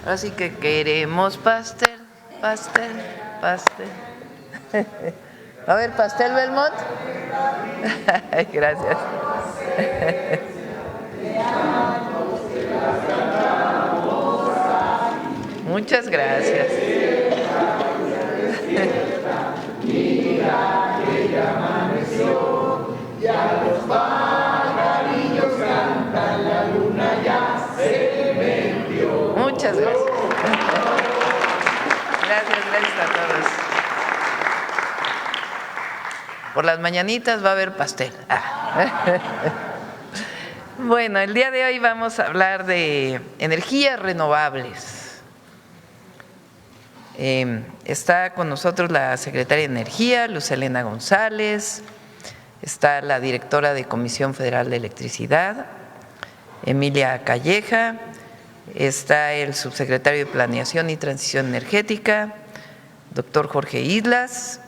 Así que queremos pastel, pastel, pastel. A ver, pastel Belmont. Gracias. Muchas gracias. Mira que ya amaneció, ya los pajarillos cantan, la luna ya se metió. Muchas gracias. Gracias a todos. Por las mañanitas va a haber pastel. Bueno, el día de hoy vamos a hablar de energías renovables. Está con nosotros la secretaria de Energía, Luz Helena González, está la directora de Comisión Federal de Electricidad, Emilia Calleja, está el subsecretario de Planeación y Transición Energética, doctor Jorge Islas,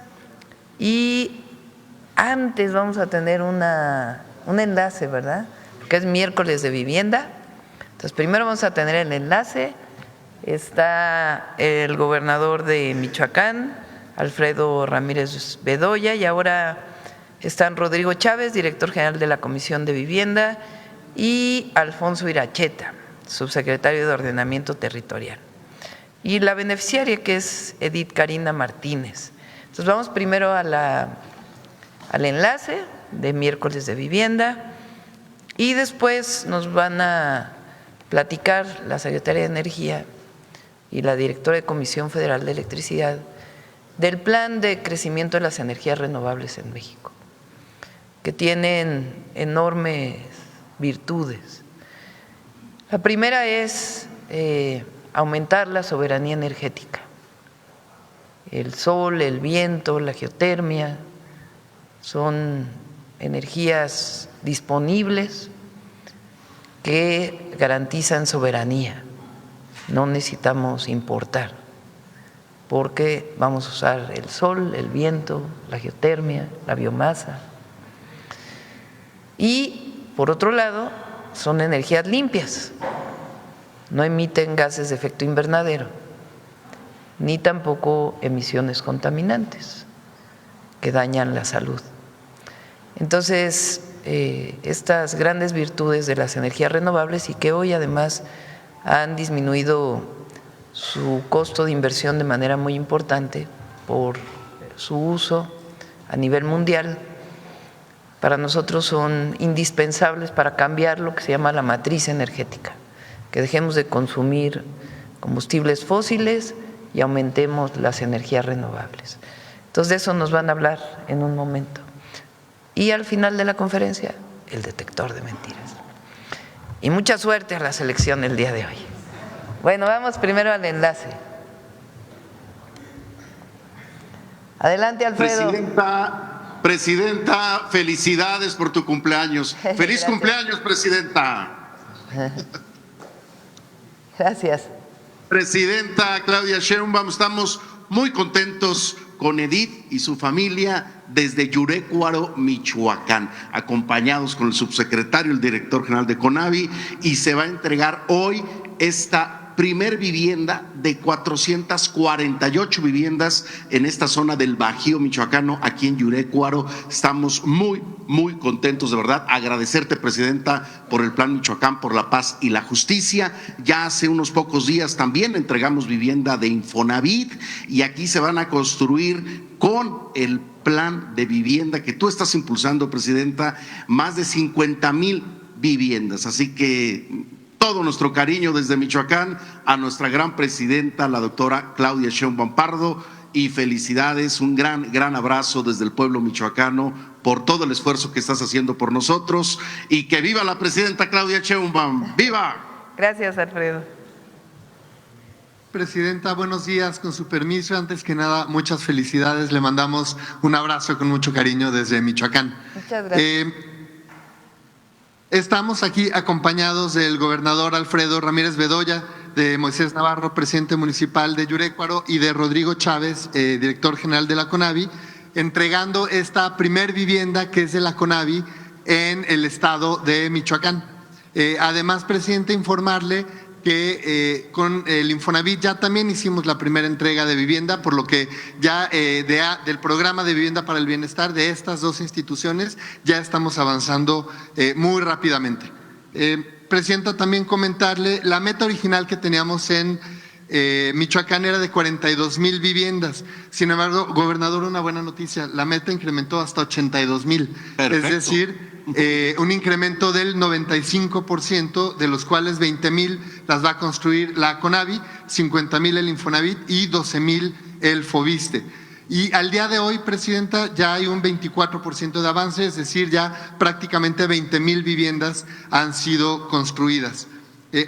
y antes vamos a tener un enlace, ¿verdad? Porque es miércoles de vivienda. Entonces, primero vamos a tener el enlace. Está el gobernador de Michoacán, Alfredo Ramírez Bedoya, y ahora están Rodrigo Chávez, director general de la Comisión de Vivienda, y Alfonso Iracheta, subsecretario de Ordenamiento Territorial. Y la beneficiaria, que es Edith Karina Martínez. Entonces vamos primero al enlace de miércoles de vivienda y después nos van a platicar la secretaria de Energía y la directora de Comisión Federal de Electricidad del plan de crecimiento de las energías renovables en México, que tienen enormes virtudes. La primera es aumentar la soberanía energética. El sol, el viento, la geotermia son energías disponibles que garantizan soberanía. No necesitamos importar, porque vamos a usar el sol, el viento, la geotermia, la biomasa. Y, por otro lado, son energías limpias, no emiten gases de efecto invernadero, ni tampoco emisiones contaminantes que dañan la salud. Entonces, estas grandes virtudes de las energías renovables y que hoy además han disminuido su costo de inversión de manera muy importante por su uso a nivel mundial, para nosotros son indispensables para cambiar lo que se llama la matriz energética, que dejemos de consumir combustibles fósiles y aumentemos las energías renovables. Entonces de eso nos van a hablar en un momento. Y al final de la conferencia, el detector de mentiras. Y mucha suerte a la selección el día de hoy. Bueno, vamos primero al enlace. Adelante, Alfredo. Presidenta, felicidades por tu cumpleaños. ¡Feliz cumpleaños, Presidenta! Gracias. Presidenta Claudia Sheinbaum, estamos muy contentos con Edith y su familia desde Yurecuaro, Michoacán, acompañados con el subsecretario, el director general de CONAVI, y se va a entregar hoy esta primer vivienda de 448 viviendas en esta zona del Bajío michoacano, aquí en Yurecuaro. Estamos muy contentos, de verdad. Agradecerte, Presidenta, por el Plan Michoacán por la Paz y la Justicia. Ya hace unos pocos días también entregamos vivienda de Infonavit y aquí se van a construir con el plan de vivienda que tú estás impulsando, Presidenta, más de 50,000 viviendas. Así que todo nuestro cariño desde Michoacán a nuestra gran presidenta, la doctora Claudia Sheinbaum Pardo, y felicidades, un gran abrazo desde el pueblo michoacano por todo el esfuerzo que estás haciendo por nosotros, y que viva la presidenta Claudia Sheinbaum. ¡Viva! Gracias, Alfredo. Presidenta, buenos días. Con su permiso, antes que nada, muchas felicidades. Le mandamos un abrazo con mucho cariño desde Michoacán. Muchas gracias. Estamos aquí acompañados del gobernador Alfredo Ramírez Bedoya, de Moisés Navarro, presidente municipal de Yurecuaro, y de Rodrigo Chávez, director general de la CONAVI, entregando esta primer vivienda que es de la CONAVI en el estado de Michoacán. Además, presidente, informarle que con el Infonavit ya también hicimos la primera entrega de vivienda, por lo que ya del programa de vivienda para el bienestar de estas dos instituciones ya estamos avanzando muy rápidamente. Presidenta, también comentarle, la meta original que teníamos en Michoacán era de 42,000 viviendas. Sin embargo, gobernador, una buena noticia, la meta incrementó hasta 82,000. Es decir, un incremento del 95%, de los cuales 20,000 las va a construir la CONAVI, 50,000 el Infonavit y 12,000 el FOBISTE. Y al día de hoy, Presidenta, ya hay un 24% de avance, es decir, ya prácticamente 20,000 viviendas han sido construidas.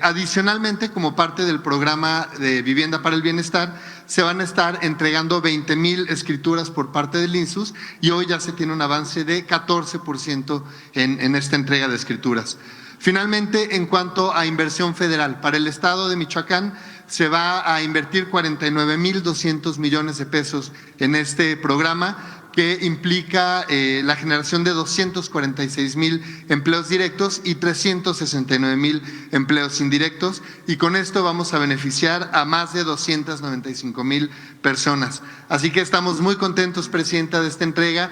Adicionalmente, como parte del programa de Vivienda para el Bienestar, se van a estar entregando 20,000 escrituras por parte del INSUS y hoy ya se tiene un avance de 14% en esta entrega de escrituras. Finalmente, en cuanto a inversión federal, para el estado de Michoacán se va a invertir 49,200 millones de pesos en este programa, que implica la generación de 246,000 empleos directos y 369,000 empleos indirectos, y con esto vamos a beneficiar a más de 295,000 personas. Así que estamos muy contentos, Presidenta, de esta entrega.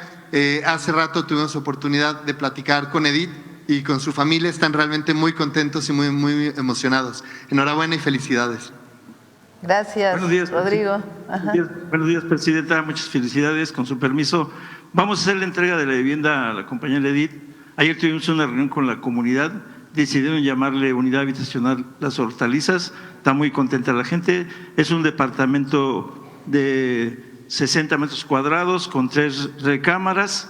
Hace rato tuvimos oportunidad de platicar con Edith y con su familia, están realmente muy contentos y muy emocionados. Enhorabuena y felicidades. Gracias, Buenos días, Rodrigo. Buenos días, Presidenta. Muchas felicidades. Con su permiso, vamos a hacer la entrega de la vivienda a la compañera Edith. Ayer tuvimos una reunión con la comunidad, decidieron llamarle Unidad Habitacional Las Hortalizas. Está muy contenta la gente. Es un departamento de 60 metros cuadrados con 3 recámaras.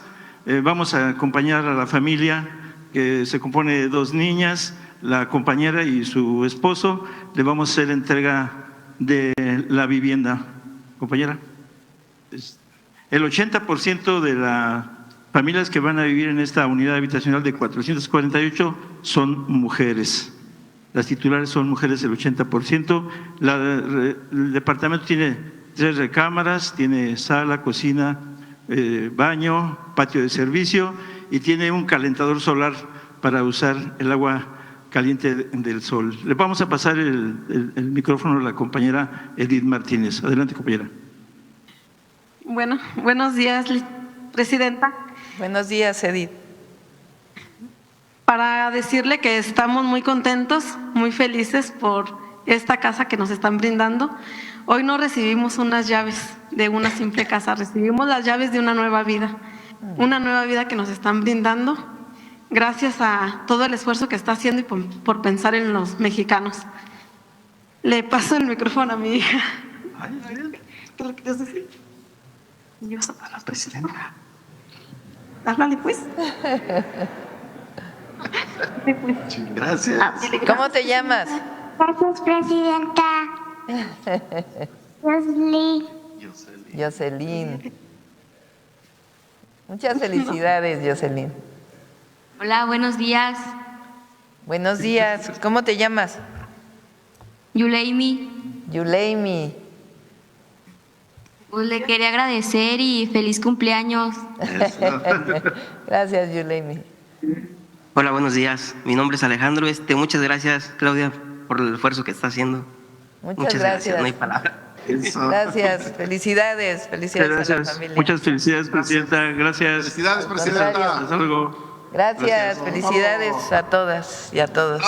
Vamos a acompañar a la familia, que se compone de 2 niñas, la compañera y su esposo. Le vamos a hacer entrega de la vivienda. Compañera, el 80% de las familias que van a vivir en esta unidad habitacional de 448 son mujeres. Las titulares son mujeres, el 80%. El departamento tiene 3 recámaras, tiene sala, cocina, baño, patio de servicio y tiene un calentador solar para usar el agua caliente del sol. Le vamos a pasar el micrófono a la compañera Edith Martínez. Adelante, compañera. Bueno, buenos días, Presidenta. Buenos días, Edith. Para decirle que estamos muy contentos, muy felices por esta casa que nos están brindando. Hoy no recibimos unas llaves de una simple casa, recibimos las llaves de una nueva vida que nos están brindando, gracias a todo el esfuerzo que está haciendo y por pensar en los mexicanos. Le paso el micrófono a mi hija. ¿Qué es lo que te hace? Y vas a la presidenta. Háblale, pues. Gracias. ¿Cómo te llamas? Gracias, Presidenta. Jocelyn. Muchas felicidades, Jocelyn. Hola, buenos días. Buenos días. ¿Cómo te llamas? Yuleimi. Yuleimi. Pues le quería agradecer y feliz cumpleaños. Gracias, Yuleimi. Hola, buenos días. Mi nombre es Alejandro. Muchas gracias, Claudia, por el esfuerzo que está haciendo. Muchas gracias. No hay palabra. Gracias. Felicidades. Felicidades a la familia. Muchas felicidades, Presidenta. Gracias. Felicidades, Presidenta. Hasta luego. Gracias. Felicidades a todas y a todos.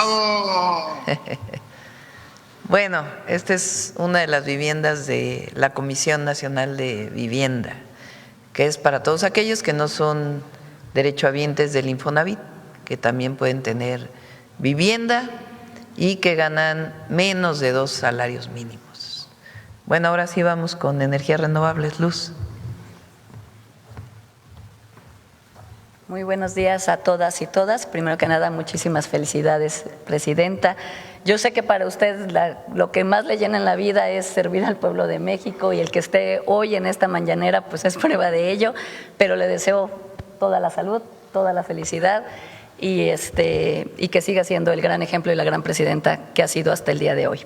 Bueno, esta es una de las viviendas de la Comisión Nacional de Vivienda, que es para todos aquellos que no son derechohabientes del Infonavit, que también pueden tener vivienda y que ganan menos de 2 salarios mínimos. Bueno, ahora sí vamos con energías renovables. Luz. Muy buenos días a todas y todas. Primero que nada, muchísimas felicidades, Presidenta. Yo sé que para usted lo que más le llena en la vida es servir al pueblo de México, y el que esté hoy en esta mañanera pues es prueba de ello, pero le deseo toda la salud, toda la felicidad y que siga siendo el gran ejemplo y la gran presidenta que ha sido hasta el día de hoy.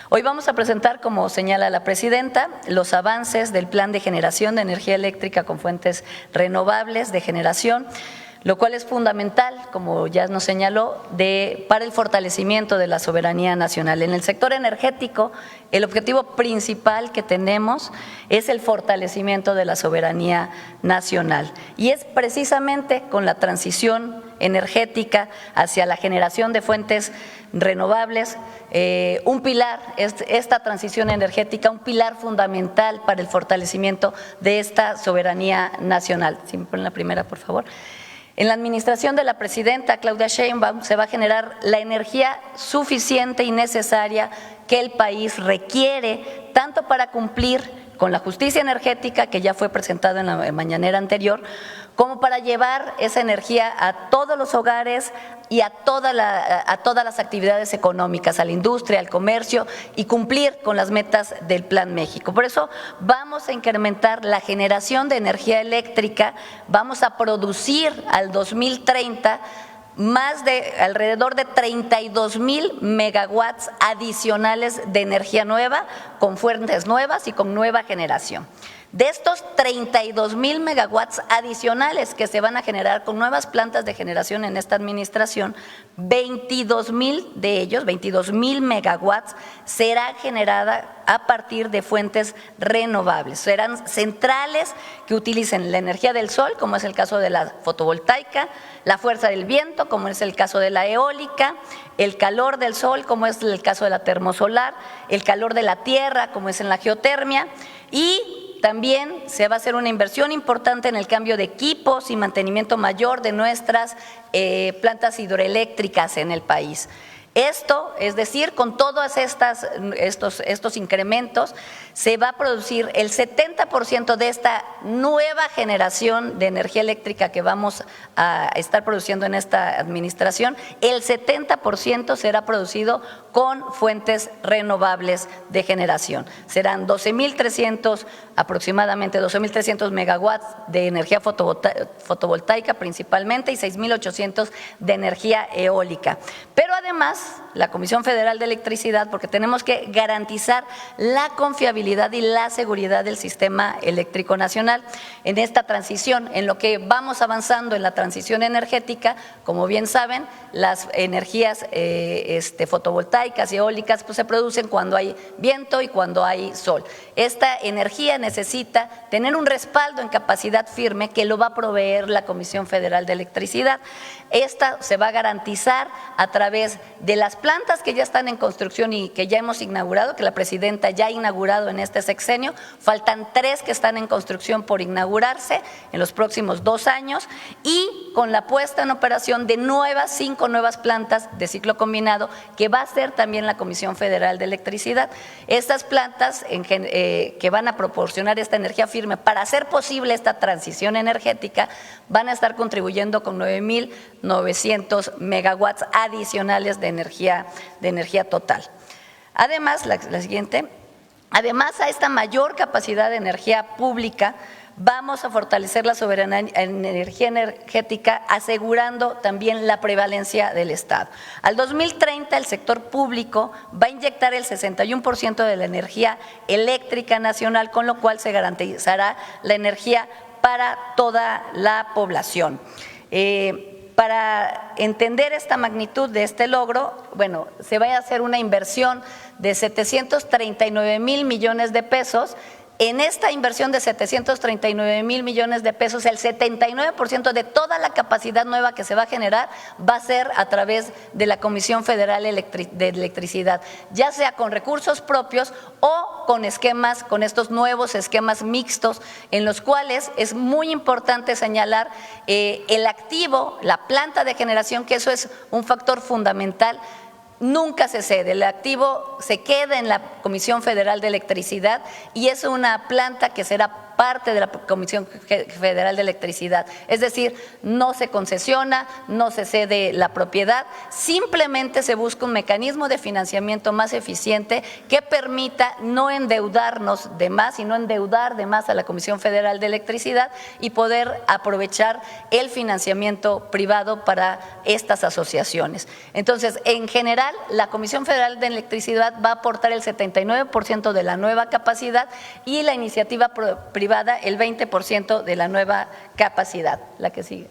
Hoy vamos a presentar, como señala la presidenta, los avances del plan de generación de energía eléctrica con fuentes renovables de generación. lo cual es fundamental, como ya nos señaló, para el fortalecimiento de la soberanía nacional. En el sector energético, el objetivo principal que tenemos es el fortalecimiento de la soberanía nacional, y es precisamente con la transición energética hacia la generación de fuentes renovables, un pilar, esta transición energética, un pilar fundamental para el fortalecimiento de esta soberanía nacional. Si me ponen la primera, por favor. En la administración de la presidenta Claudia Sheinbaum se va a generar la energía suficiente y necesaria que el país requiere, tanto para cumplir con la justicia energética, que ya fue presentado en la mañanera anterior, como para llevar esa energía a todos los hogares y a todas las actividades económicas, a la industria, al comercio, y cumplir con las metas del Plan México. Por eso vamos a incrementar la generación de energía eléctrica, vamos a producir al 2030 alrededor de 32,000 megawatts adicionales de energía nueva, con fuentes nuevas y con nueva generación. De estos 32,000 megawatts adicionales que se van a generar con nuevas plantas de generación en esta administración, 22,000 de ellos, 22,000 megawatts, será generada a partir de fuentes renovables. Serán centrales que utilicen la energía del sol, como es el caso de la fotovoltaica, la fuerza del viento, como es el caso de la eólica, el calor del sol, como es el caso de la termosolar, el calor de la tierra, como es en la geotermia, y también se va a hacer una inversión importante en el cambio de equipos y mantenimiento mayor de nuestras plantas hidroeléctricas en el país. Esto, es decir, con todos estos incrementos, se va a producir el 70% de esta nueva generación de energía eléctrica que vamos a estar produciendo en esta administración. El 70% será producido con fuentes renovables de generación. Serán aproximadamente 12,300 megawatts de energía fotovoltaica principalmente, y 6,800 de energía eólica. Pero además, la Comisión Federal de Electricidad, porque tenemos que garantizar la confiabilidad y la seguridad del sistema eléctrico nacional en esta transición, en lo que vamos avanzando en la transición energética. Como bien saben, las energías fotovoltaicas y eólicas pues se producen cuando hay viento y cuando hay sol. Esta energía necesita tener un respaldo en capacidad firme que lo va a proveer la Comisión Federal de Electricidad. Esta se va a garantizar a través de las plantas que ya están en construcción y que ya hemos inaugurado, que la presidenta ya ha inaugurado en este sexenio. Faltan 3 que están en construcción por inaugurarse en los próximos 2 años, y con la puesta en operación de 5 nuevas plantas de ciclo combinado que va a hacer también la Comisión Federal de Electricidad. Estas plantas que van a proporcionar esta energía firme para hacer posible esta transición energética van a estar contribuyendo con 9,900 megawatts adicionales de energía total. Además, la siguiente, además a esta mayor capacidad de energía pública, vamos a fortalecer la soberanía en energía energética, asegurando también la prevalencia del Estado. Al 2030, el sector público va a inyectar el 61% de la energía eléctrica nacional, con lo cual se garantizará la energía para toda la población. Para entender esta magnitud de este logro, bueno, se va a hacer una inversión de 739,000 millones de pesos. En esta inversión de 739,000 millones de pesos, el 79% de toda la capacidad nueva que se va a generar va a ser a través de la Comisión Federal de Electricidad, ya sea con recursos propios o con estos nuevos esquemas mixtos, en los cuales es muy importante señalar el activo, la planta de generación, que eso es un factor fundamental. Nunca se cede, el activo se queda en la Comisión Federal de Electricidad, y es una planta que será parte de la Comisión Federal de Electricidad. Es decir, no se concesiona, no se cede la propiedad, simplemente se busca un mecanismo de financiamiento más eficiente que permita no endeudarnos de más y no endeudar de más a la Comisión Federal de Electricidad, y poder aprovechar el financiamiento privado para estas asociaciones. Entonces, en general, la Comisión Federal de Electricidad va a aportar el 79% de la nueva capacidad, y la iniciativa privada el 20% de la nueva capacidad. La que sigue.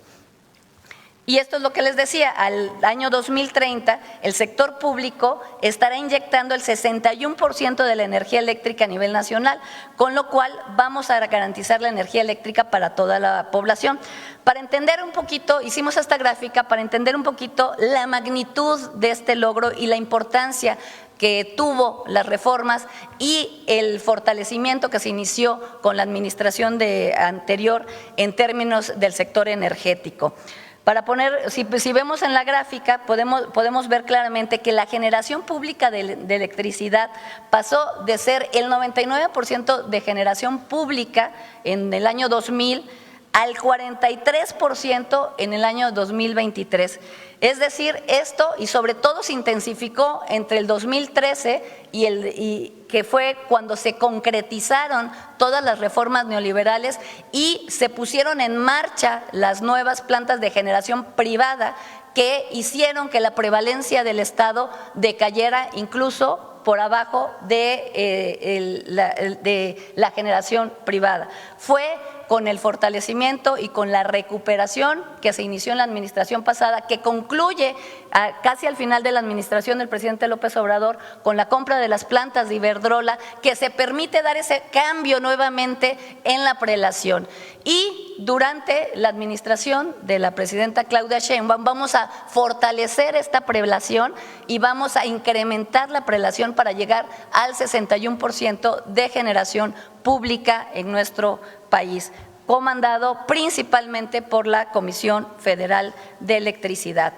Y esto es lo que les decía, al año 2030 el sector público estará inyectando el 61% de la energía eléctrica a nivel nacional, con lo cual vamos a garantizar la energía eléctrica para toda la población. Para entender un poquito, hicimos esta gráfica para entender un poquito la magnitud de este logro y la importancia que tuvo las reformas y el fortalecimiento que se inició con la administración anterior en términos del sector energético. Para poner, si vemos en la gráfica, podemos ver claramente que la generación pública de electricidad pasó de ser el 99% de generación pública en el año 2000 al 43% en el año 2023. Es decir, esto y sobre todo se intensificó entre el 2013 y que fue cuando se concretizaron todas las reformas neoliberales y se pusieron en marcha las nuevas plantas de generación privada que hicieron que la prevalencia del Estado decayera incluso por abajo de la generación privada. Fue con el fortalecimiento y con la recuperación que se inició en la administración pasada, que concluye casi al final de la administración del presidente López Obrador con la compra de las plantas de Iberdrola, que se permite dar ese cambio nuevamente en la prelación. Y durante la administración de la presidenta Claudia Sheinbaum vamos a fortalecer esta prelación y vamos a incrementar la prelación para llegar al 61% de generación pública en nuestro país, comandado principalmente por la Comisión Federal de Electricidad.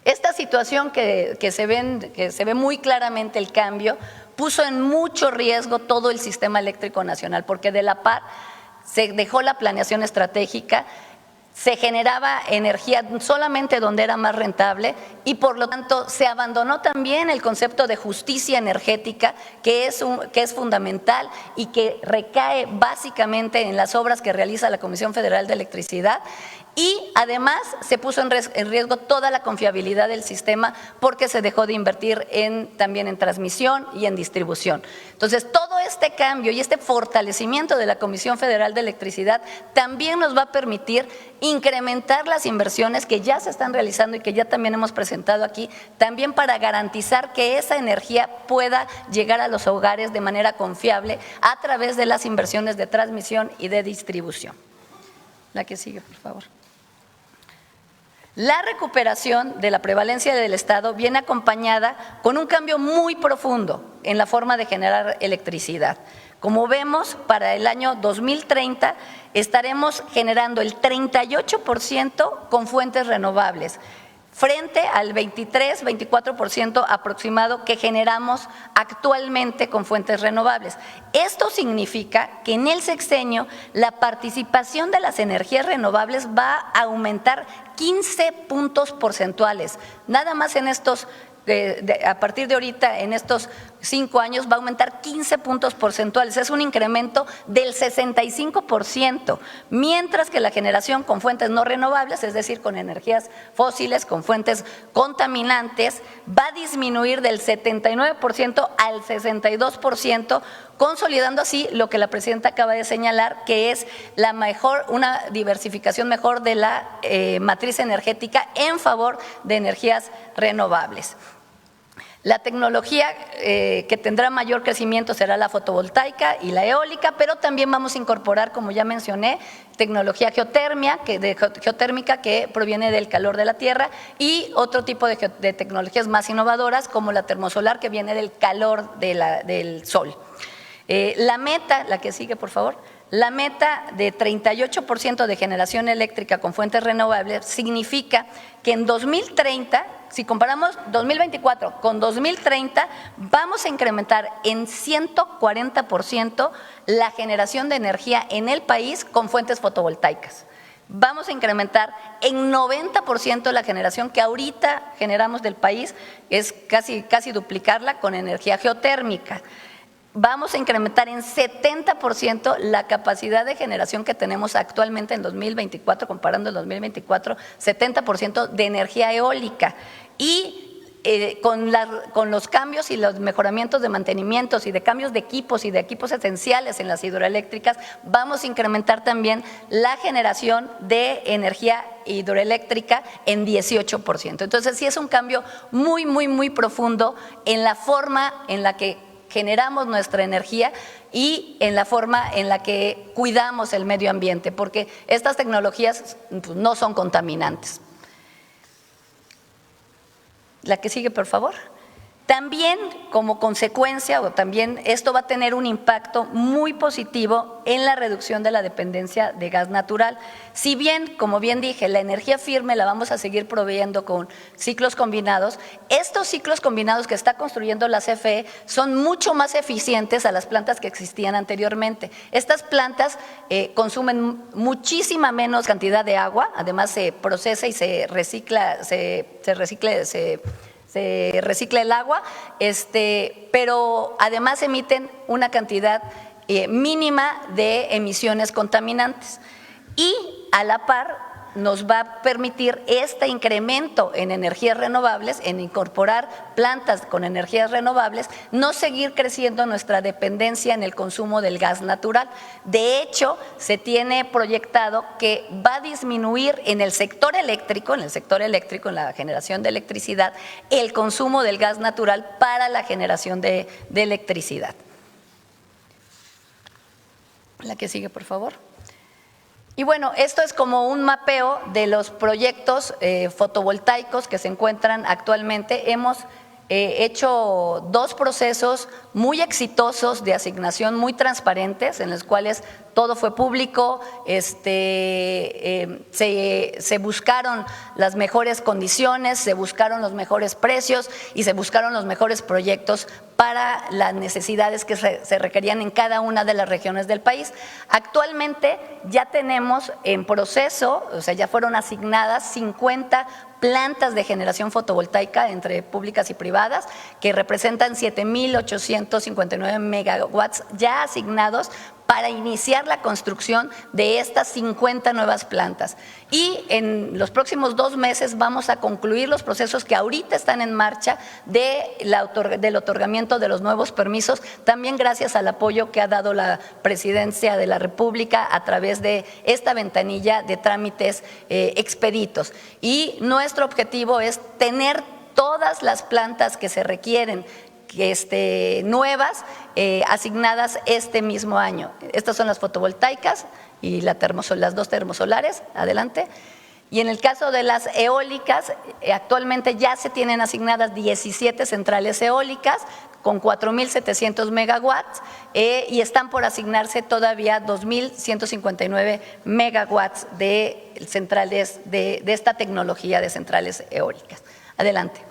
Esta situación que se ve muy claramente el cambio, puso en mucho riesgo todo el sistema eléctrico nacional, porque de la par se dejó la planeación estratégica, se generaba energía solamente donde era más rentable y por lo tanto se abandonó también el concepto de justicia energética que es fundamental y que recae básicamente en las obras que realiza la Comisión Federal de Electricidad. Y además se puso en riesgo toda la confiabilidad del sistema porque se dejó de invertir también en transmisión y en distribución. Entonces, todo este cambio y este fortalecimiento de la Comisión Federal de Electricidad también nos va a permitir incrementar las inversiones que ya se están realizando y que ya también hemos presentado aquí, también para garantizar que esa energía pueda llegar a los hogares de manera confiable a través de las inversiones de transmisión y de distribución. La que sigue, por favor. La recuperación de la prevalencia del Estado viene acompañada con un cambio muy profundo en la forma de generar electricidad. Como vemos, para el año 2030 estaremos generando el 38% con fuentes renovables, frente al 23-24% aproximado que generamos actualmente con fuentes renovables. Esto significa que en el sexenio la participación de las energías renovables va a aumentar 15 puntos porcentuales. Nada más en estos, a partir de ahorita, en estos 5 años, va a aumentar 15 puntos porcentuales. Es un incremento del 65%, mientras que la generación con fuentes no renovables, es decir, con energías fósiles, con fuentes contaminantes, va a disminuir del 79% al 62%, consolidando así lo que la presidenta acaba de señalar, que es una diversificación mejor de la matriz energética en favor de energías renovables. La tecnología que tendrá mayor crecimiento será la fotovoltaica y la eólica, pero también vamos a incorporar, como ya mencioné, tecnología geotérmica que proviene del calor de la tierra y otro tipo de tecnologías más innovadoras como la termosolar que viene del calor del sol. La meta, la que sigue por favor, la meta de 38% de generación eléctrica con fuentes renovables significa que en 2030, si comparamos 2024 con 2030, vamos a incrementar en 140% la generación de energía en el país con fuentes fotovoltaicas. Vamos a incrementar en 90% la generación que ahorita generamos del país, es casi duplicarla con energía geotérmica. Vamos a incrementar en 70% la capacidad de generación que tenemos actualmente en 2024, comparando el 2024, 70% de energía eólica. Y con los cambios y los mejoramientos de mantenimientos y de cambios de equipos y de equipos esenciales en las hidroeléctricas, vamos a incrementar también la generación de energía hidroeléctrica en 18%. Entonces, sí es un cambio muy, muy, muy profundo en la forma en la que generamos nuestra energía y en la forma en la que cuidamos el medio ambiente, porque estas tecnologías pues, no son contaminantes. La que sigue, por favor. También como consecuencia, o también esto va a tener un impacto muy positivo en la reducción de la dependencia de gas natural. Si bien, como bien dije, la energía firme la vamos a seguir proveyendo con ciclos combinados, estos ciclos combinados que está construyendo la CFE son mucho más eficientes a las plantas que existían anteriormente. Estas plantas consumen muchísima menos cantidad de agua, además se procesa y se recicla, se recicla el agua, pero además emiten una cantidad mínima de emisiones contaminantes. Y a la par nos va a permitir este incremento en energías renovables, en incorporar plantas con energías renovables, no seguir creciendo nuestra dependencia en el consumo del gas natural. De hecho, se tiene proyectado que va a disminuir en el sector eléctrico, en la generación de electricidad, el consumo del gas natural para la generación de electricidad. La que sigue, por favor. Y bueno, esto es como un mapeo de los proyectos fotovoltaicos que se encuentran actualmente. Hemos hecho 2 procesos muy exitosos de asignación, muy transparentes, en los cuales todo fue público, se buscaron las mejores condiciones, se buscaron los mejores precios y se buscaron los mejores proyectos para las necesidades que se requerían en cada una de las regiones del país. Actualmente ya tenemos en proceso, o sea, ya fueron asignadas 50 plantas de generación fotovoltaica entre públicas y privadas, que representan 7,859 megawatts ya asignados para iniciar la construcción de estas 50 nuevas plantas. Y en los próximos 2 meses vamos a concluir los procesos que ahorita están en marcha del otorgamiento de los nuevos permisos, también gracias al apoyo que ha dado la Presidencia de la República a través de esta ventanilla de trámites expeditos. Y nuestro objetivo es tener todas las plantas que se requieren nuevas asignadas este mismo año. Estas son las fotovoltaicas y las 2 termosolares, adelante. Y en el caso de las eólicas, actualmente ya se tienen asignadas 17 centrales eólicas con 4,700 megawatts y están por asignarse todavía 2,159 megawatts de centrales de esta tecnología de centrales eólicas. Adelante.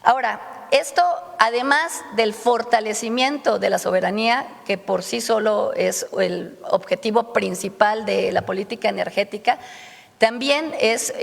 Ahora, esto, además del fortalecimiento de la soberanía, que por sí solo es el objetivo principal de la política energética, también es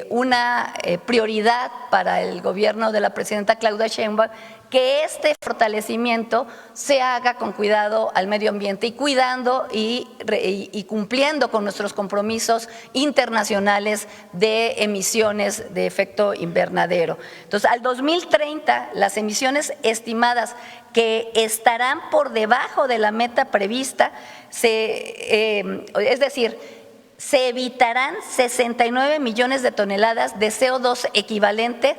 una prioridad para el gobierno de la presidenta Claudia Sheinbaum que este fortalecimiento se haga con cuidado al medio ambiente y cuidando y cumpliendo con nuestros compromisos internacionales de emisiones de efecto invernadero. Entonces, al 2030, las emisiones estimadas que estarán por debajo de la meta prevista, es decir, se evitarán 69 millones de toneladas de CO2 equivalente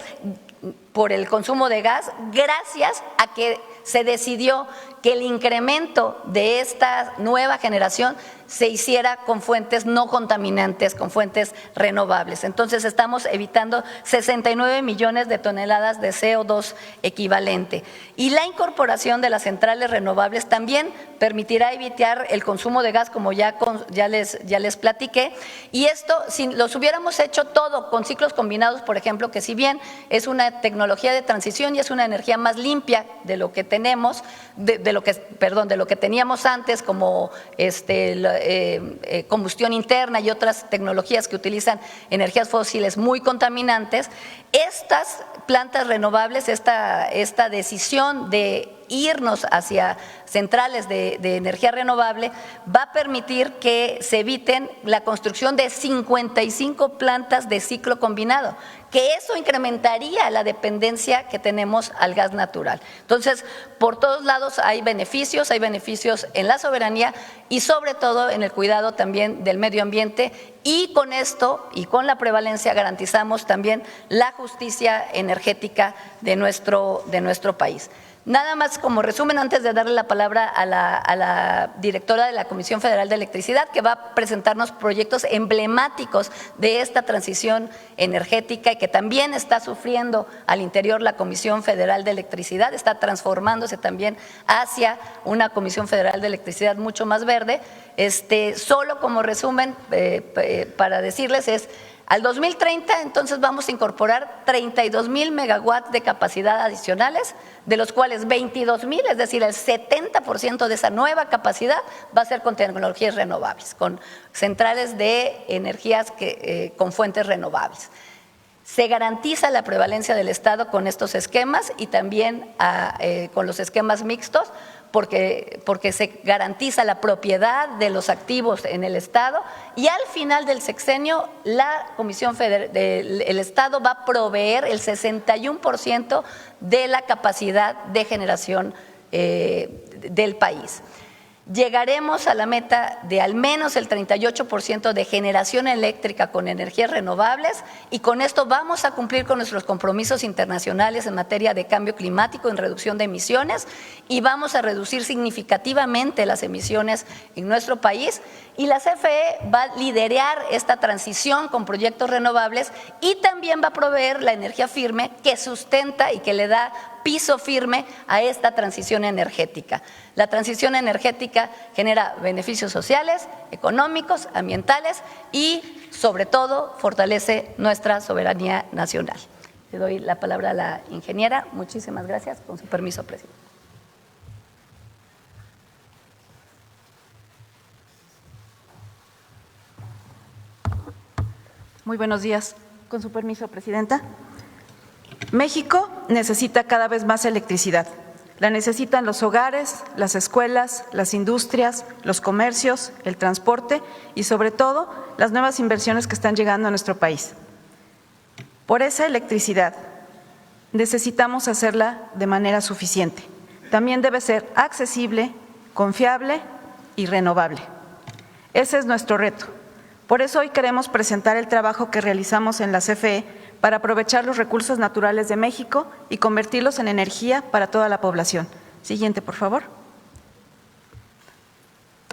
por el consumo de gas, gracias a que se decidió que el incremento de esta nueva generación se hiciera con fuentes no contaminantes, con fuentes renovables. Entonces estamos evitando 69 millones de toneladas de CO2 equivalente. Y la incorporación de las centrales renovables también permitirá evitar el consumo de gas, como ya les platiqué. Y esto, si los hubiéramos hecho todo con ciclos combinados, por ejemplo, que si bien es una tecnología de transición y es una energía más limpia de lo que tenemos, de lo que teníamos antes, como combustión interna y otras tecnologías que utilizan energías fósiles muy contaminantes, estas plantas renovables, esta decisión de irnos hacia centrales de energía renovable va a permitir que se eviten la construcción de 55 plantas de ciclo combinado, que eso incrementaría la dependencia que tenemos al gas natural. Entonces, por todos lados hay beneficios en la soberanía y sobre todo en el cuidado también del medio ambiente, y con esto y con la prevalencia garantizamos también la justicia energética de nuestro país. Nada más como resumen, antes de darle la palabra a la directora de la Comisión Federal de Electricidad, que va a presentarnos proyectos emblemáticos de esta transición energética y que también está sufriendo al interior la Comisión Federal de Electricidad, está transformándose también hacia una Comisión Federal de Electricidad mucho más verde. Solo como resumen para decirles es: al 2030, entonces, vamos a incorporar 32,000 megawatts de capacidad adicionales, de los cuales 22,000, es decir, el 70% de esa nueva capacidad va a ser con tecnologías renovables, con centrales de energías con fuentes renovables. Se garantiza la prevalencia del Estado con estos esquemas y también con los esquemas mixtos, porque se garantiza la propiedad de los activos en el Estado, y al final del sexenio la Comisión Federal del Estado va a proveer el 61% de la capacidad de generación del país. Llegaremos a la meta de al menos el 38% de generación eléctrica con energías renovables, y con esto vamos a cumplir con nuestros compromisos internacionales en materia de cambio climático, en reducción de emisiones, y vamos a reducir significativamente las emisiones en nuestro país. Y la CFE va a liderar esta transición con proyectos renovables y también va a proveer la energía firme que sustenta y que le da piso firme a esta transición energética. La transición energética genera beneficios sociales, económicos, ambientales y, sobre todo, fortalece nuestra soberanía nacional. Le doy la palabra a la ingeniera. Muchísimas gracias. Con su permiso, presidente. Muy buenos días. Con su permiso, presidenta. México necesita cada vez más electricidad. La necesitan los hogares, las escuelas, las industrias, los comercios, el transporte y, sobre todo, las nuevas inversiones que están llegando a nuestro país. Por esa electricidad necesitamos hacerla de manera suficiente. También debe ser accesible, confiable y renovable. Ese es nuestro reto. Por eso hoy queremos presentar el trabajo que realizamos en la CFE para aprovechar los recursos naturales de México y convertirlos en energía para toda la población. Siguiente, por favor.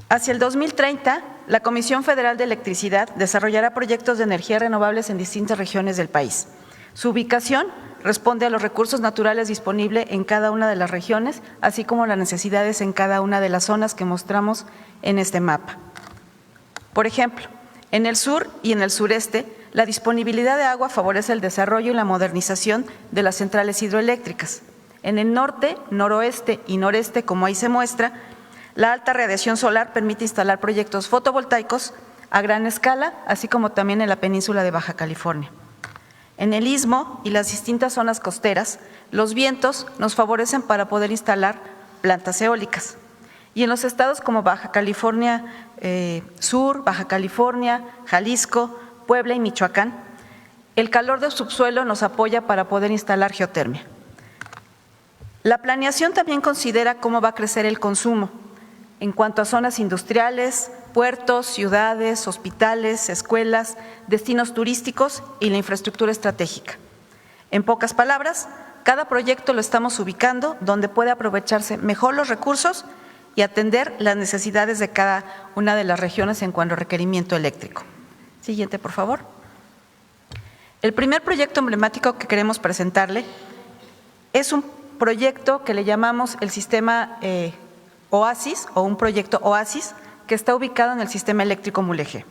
Hacia el 2030, la Comisión Federal de Electricidad desarrollará proyectos de energía renovables en distintas regiones del país. Su ubicación responde a los recursos naturales disponibles en cada una de las regiones, así como las necesidades en cada una de las zonas que mostramos en este mapa. Por ejemplo, en el sur y en el sureste, la disponibilidad de agua favorece el desarrollo y la modernización de las centrales hidroeléctricas. En el norte, noroeste y noreste, como ahí se muestra, la alta radiación solar permite instalar proyectos fotovoltaicos a gran escala, así como también en la península de Baja California. En el istmo y las distintas zonas costeras, los vientos nos favorecen para poder instalar plantas eólicas. Y en los estados como Baja California Sur, Baja California, Jalisco, Puebla y Michoacán, el calor del subsuelo nos apoya para poder instalar geotermia. La planeación también considera cómo va a crecer el consumo en cuanto a zonas industriales, puertos, ciudades, hospitales, escuelas, destinos turísticos y la infraestructura estratégica. En pocas palabras, cada proyecto lo estamos ubicando donde puede aprovecharse mejor los recursos y atender las necesidades de cada una de las regiones en cuanto a requerimiento eléctrico. Siguiente, por favor. El primer proyecto emblemático que queremos presentarle es un proyecto que le llamamos el sistema Oasis o un proyecto Oasis que está ubicado en el sistema eléctrico Mulegé.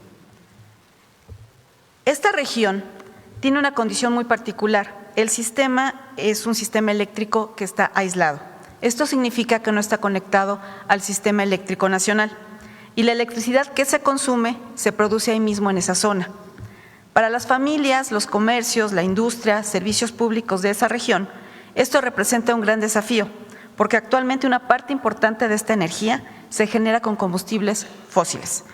Esta región tiene una condición muy particular. El sistema es un sistema eléctrico que está aislado. Esto significa que no está conectado al sistema eléctrico nacional y la electricidad que se consume se produce ahí mismo en esa zona. Para las familias, los comercios, la industria, servicios públicos de esa región, esto representa un gran desafío, porque actualmente una parte importante de esta energía se genera con combustibles fósiles.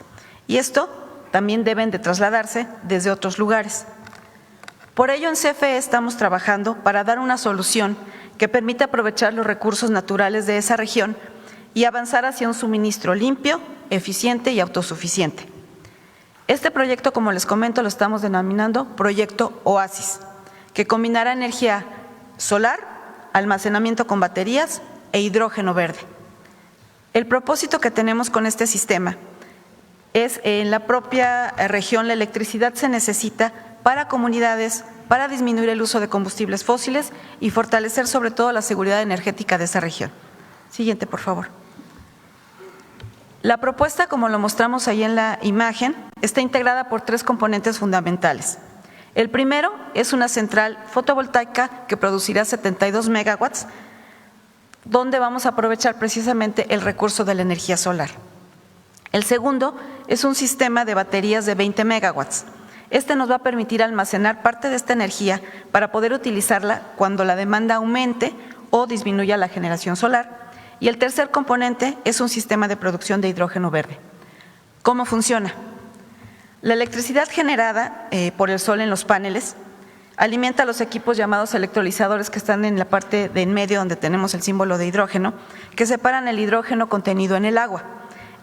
Y esto también deben de trasladarse desde otros lugares. Por ello, en CFE estamos trabajando para dar una solución que permita aprovechar los recursos naturales de esa región y avanzar hacia un suministro limpio, eficiente y autosuficiente. Este proyecto, como les comento, lo estamos denominando Proyecto Oasis, que combinará energía solar, almacenamiento con baterías e hidrógeno verde. El propósito que tenemos con este sistema es, en la propia región, la electricidad se necesita para comunidades, para disminuir el uso de combustibles fósiles y fortalecer sobre todo la seguridad energética de esa región. Siguiente, por favor. La propuesta, como lo mostramos ahí en la imagen, está integrada por 3 componentes fundamentales. El primero es una central fotovoltaica que producirá 72 megawatts, donde vamos a aprovechar precisamente el recurso de la energía solar. El segundo es un sistema de baterías de 20 megawatts. Este nos va a permitir almacenar parte de esta energía para poder utilizarla cuando la demanda aumente o disminuya la generación solar. Y el tercer componente es un sistema de producción de hidrógeno verde. ¿Cómo funciona? La electricidad generada por el sol en los paneles alimenta los equipos llamados electrolizadores que están en la parte de en medio donde tenemos el símbolo de hidrógeno, que separan el hidrógeno contenido en el agua.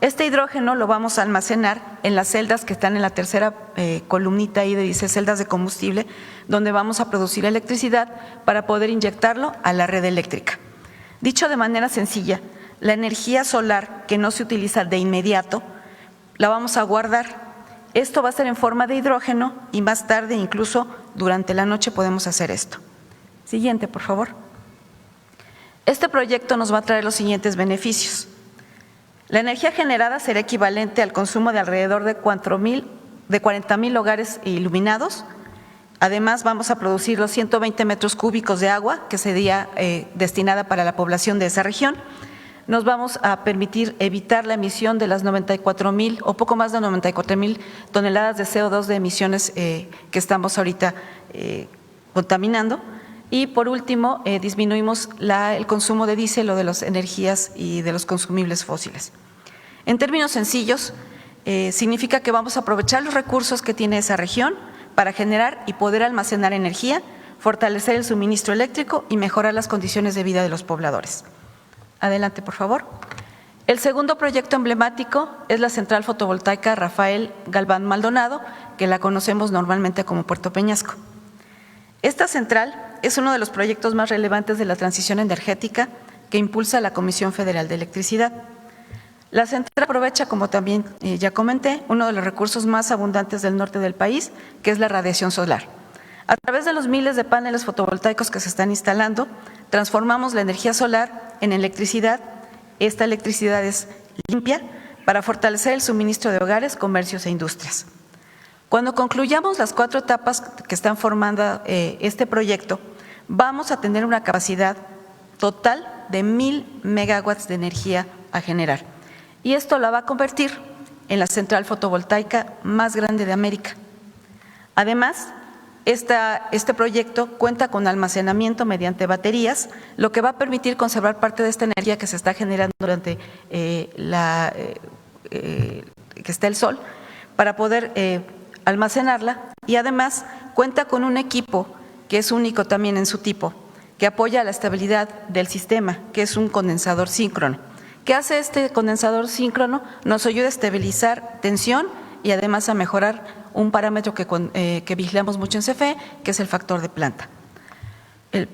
Este hidrógeno lo vamos a almacenar en las celdas que están en la tercera columnita ahí de dice celdas de combustible, donde vamos a producir electricidad para poder inyectarlo a la red eléctrica. Dicho de manera sencilla, la energía solar que no se utiliza de inmediato, la vamos a guardar. Esto va a ser en forma de hidrógeno y más tarde, incluso durante la noche, podemos hacer esto. Siguiente, por favor. Este proyecto nos va a traer los siguientes beneficios. La energía generada será equivalente al consumo de alrededor de 40,000 hogares iluminados. Además, vamos a producir los 120 metros cúbicos de agua que sería destinada para la población de esa región. Nos vamos a permitir evitar la emisión de las 94,000 o poco más de 94,000 toneladas de CO2 de emisiones que estamos ahorita contaminando. Y por último, disminuimos el consumo de diésel o de las energías y de los consumibles fósiles. En términos sencillos, significa que vamos a aprovechar los recursos que tiene esa región para generar y poder almacenar energía, fortalecer el suministro eléctrico y mejorar las condiciones de vida de los pobladores. Adelante, por favor. El segundo proyecto emblemático es la central fotovoltaica Rafael Galván Maldonado, que la conocemos normalmente como Puerto Peñasco. Esta central es uno de los proyectos más relevantes de la transición energética que impulsa la Comisión Federal de Electricidad. La central aprovecha, como también ya comenté, uno de los recursos más abundantes del norte del país, que es la radiación solar. A través de los miles de paneles fotovoltaicos que se están instalando, transformamos la energía solar en electricidad. Esta electricidad es limpia para fortalecer el suministro de hogares, comercios e industrias. Cuando concluyamos las 4 etapas que están formando este proyecto, vamos a tener una capacidad total de 1,000 megawatts de energía a generar. Y esto la va a convertir en la central fotovoltaica más grande de América. Además, este proyecto cuenta con almacenamiento mediante baterías, lo que va a permitir conservar parte de esta energía que se está generando durante que está el sol, para poder almacenarla, y además cuenta con un equipo que es único también en su tipo, que apoya la estabilidad del sistema, que es un condensador síncrono. ¿Qué hace este condensador síncrono? Nos ayuda a estabilizar tensión y además a mejorar un parámetro que vigilamos mucho en CFE, que es el factor de planta. El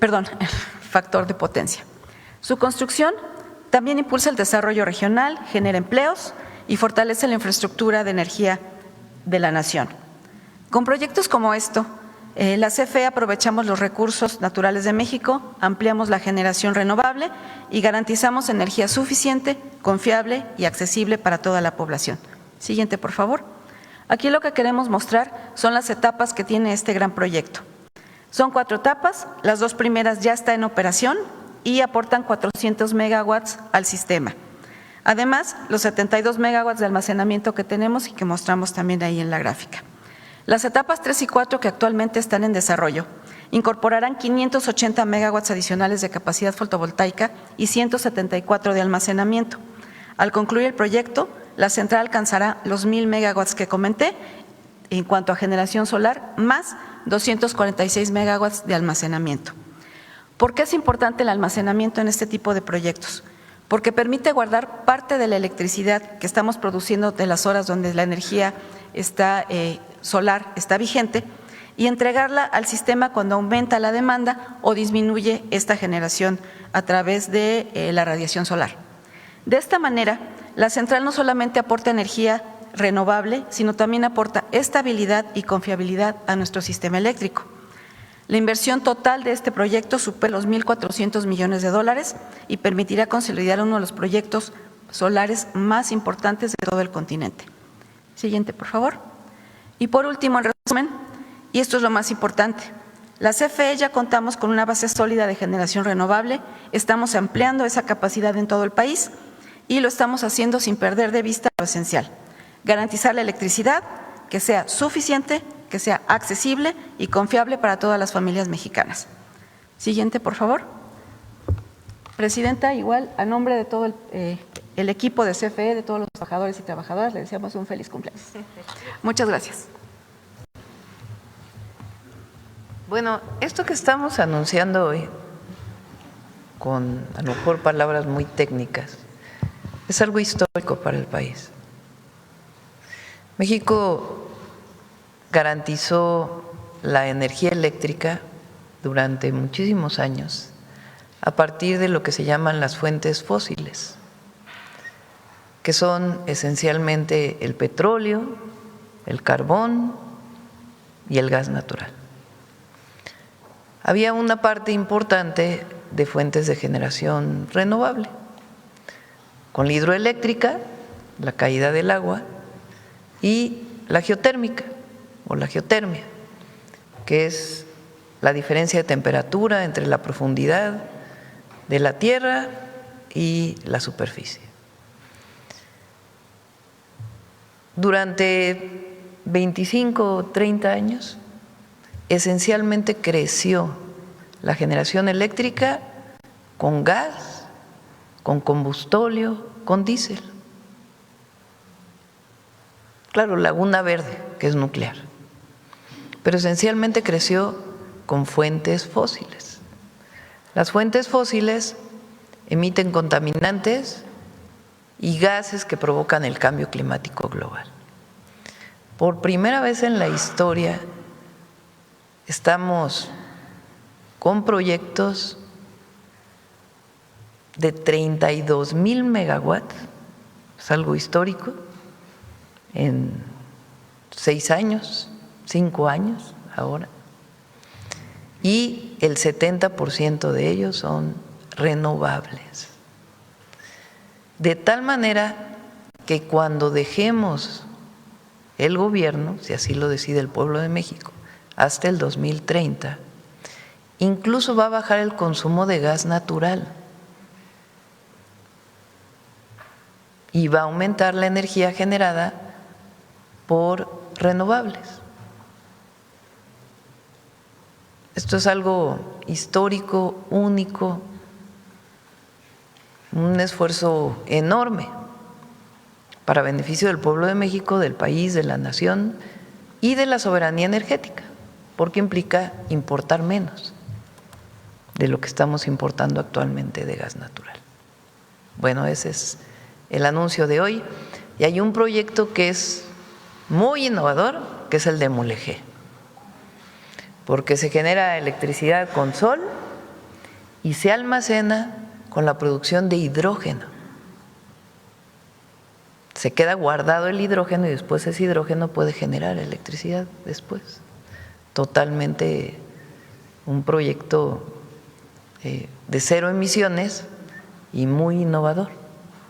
factor de potencia. Su construcción también impulsa el desarrollo regional, genera empleos y fortalece la infraestructura de energía de la nación. Con proyectos como esto, la CFE aprovechamos los recursos naturales de México, ampliamos la generación renovable y garantizamos energía suficiente, confiable y accesible para toda la población. Siguiente, por favor. Aquí lo que queremos mostrar son las etapas que tiene este gran proyecto. Son 4 etapas, las 2 primeras ya están en operación y aportan 400 megawatts al sistema. Además, los 72 megawatts de almacenamiento que tenemos y que mostramos también ahí en la gráfica. Las etapas 3 y 4 que actualmente están en desarrollo incorporarán 580 megawatts adicionales de capacidad fotovoltaica y 174 de almacenamiento. Al concluir el proyecto, la central alcanzará los 1,000 megawatts que comenté en cuanto a generación solar, más 246 megawatts de almacenamiento. ¿Por qué es importante el almacenamiento en este tipo de proyectos? Porque permite guardar parte de la electricidad que estamos produciendo de las horas donde la energía solar está vigente y entregarla al sistema cuando aumenta la demanda o disminuye esta generación a través de la radiación solar. De esta manera, la central no solamente aporta energía renovable, sino también aporta estabilidad y confiabilidad a nuestro sistema eléctrico. La inversión total de este proyecto supera los 1.400 millones de dólares y permitirá consolidar uno de los proyectos solares más importantes de todo el continente. Siguiente, por favor. Y por último, en resumen, y esto es lo más importante, la CFE ya contamos con una base sólida de generación renovable, estamos ampliando esa capacidad en todo el país y lo estamos haciendo sin perder de vista lo esencial, garantizar la electricidad que sea suficiente, que sea accesible y confiable para todas las familias mexicanas. Siguiente, por favor. Presidenta, igual, a nombre de todo el equipo de CFE, de todos los trabajadores y trabajadoras, le deseamos un feliz cumpleaños. Muchas gracias. Bueno, esto que estamos anunciando hoy, con a lo mejor palabras muy técnicas, es algo histórico para el país. México garantizó la energía eléctrica durante muchísimos años a partir de lo que se llaman las fuentes fósiles, que son esencialmente el petróleo, el carbón y el gas natural. Había una parte importante de fuentes de generación renovable, con la hidroeléctrica, la caída del agua, y la geotérmica o la geotermia, que es la diferencia de temperatura entre la profundidad de la tierra y la superficie. Durante 25 o 30 años, esencialmente creció la generación eléctrica con gas, con combustóleo, con diésel. Claro, Laguna Verde, que es nuclear, pero esencialmente creció con fuentes fósiles. Las fuentes fósiles emiten contaminantes y gases que provocan el cambio climático global. Por primera vez en la historia estamos con proyectos de 32,000 megawatts, es algo histórico, en 6 años, 5 años ahora, y el 70% de ellos son renovables. De tal manera que cuando dejemos el gobierno, si así lo decide el pueblo de México, hasta el 2030, incluso va a bajar el consumo de gas natural y va a aumentar la energía generada por renovables. Esto es algo histórico, único, un esfuerzo enorme para beneficio del pueblo de México, del país, de la nación y de la soberanía energética, porque implica importar menos de lo que estamos importando actualmente de gas natural. Bueno, ese es el anuncio de hoy. Y hay un proyecto que es muy innovador, que es el de Mulegé, porque se genera electricidad con sol y se almacena con la producción de hidrógeno. Se queda guardado el hidrógeno y después ese hidrógeno puede generar electricidad después. Totalmente un proyecto de cero emisiones y muy innovador.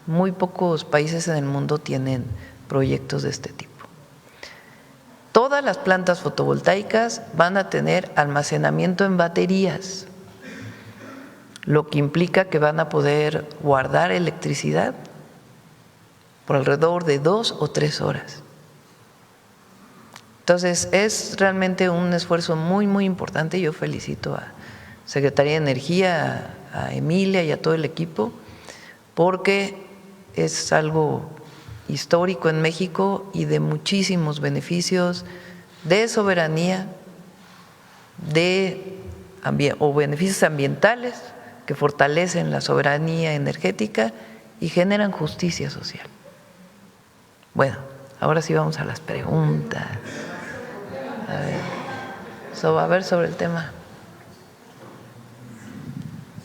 Muy pocos países en el mundo tienen proyectos de este tipo. Todas las plantas fotovoltaicas van a tener almacenamiento en baterías, lo que implica que van a poder guardar electricidad por alrededor de 2 o 3 horas. Entonces, es realmente un esfuerzo muy, muy importante. Yo felicito a Secretaría de Energía, a Emilia y a todo el equipo, porque es algo histórico en México y de muchísimos beneficios de soberanía, o beneficios ambientales que fortalecen la soberanía energética y generan justicia social. Bueno, ahora sí vamos a las preguntas. A ver sobre el tema.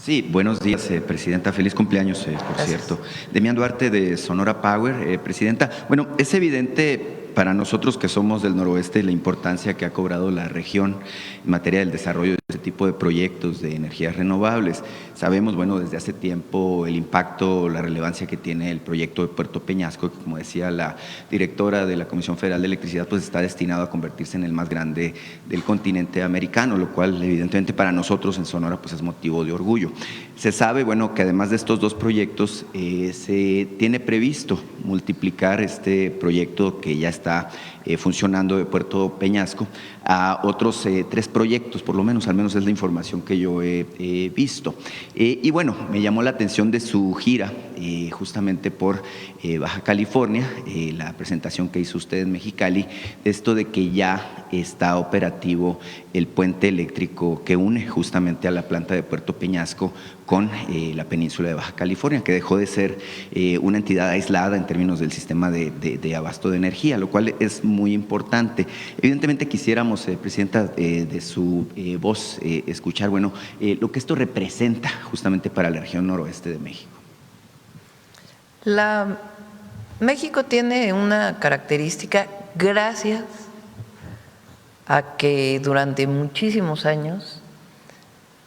Sí, buenos días, Presidenta. Feliz cumpleaños, por Gracias. cierto. Demián Duarte, de Sonora Power. Presidenta, bueno, es evidente para nosotros que somos del noroeste la importancia que ha cobrado la región en materia del desarrollo de este tipo de proyectos de energías renovables. Sabemos, bueno, desde hace tiempo el impacto, la relevancia que tiene el proyecto de Puerto Peñasco, que como decía la directora de la Comisión Federal de Electricidad, pues está destinado a convertirse en el más grande del continente americano, lo cual evidentemente para nosotros en Sonora pues es motivo de orgullo. Se sabe, bueno, que además de estos dos proyectos se tiene previsto multiplicar este proyecto que ya está funcionando de Puerto Peñasco a otros 3 proyectos, por lo menos, al menos es la información que yo he visto. Y bueno, me llamó la atención de su gira justamente por Baja California, la presentación que hizo usted en Mexicali, esto de que ya está operativo el puente eléctrico que une justamente a la planta de Puerto Peñasco con la península de Baja California, que dejó de ser una entidad aislada en términos del sistema de abasto de energía, lo cual es muy importante. Evidentemente quisiéramos, Presidenta, de su voz escuchar, bueno, lo que esto representa justamente para la región noroeste de México. México tiene una característica gracias a que durante muchísimos años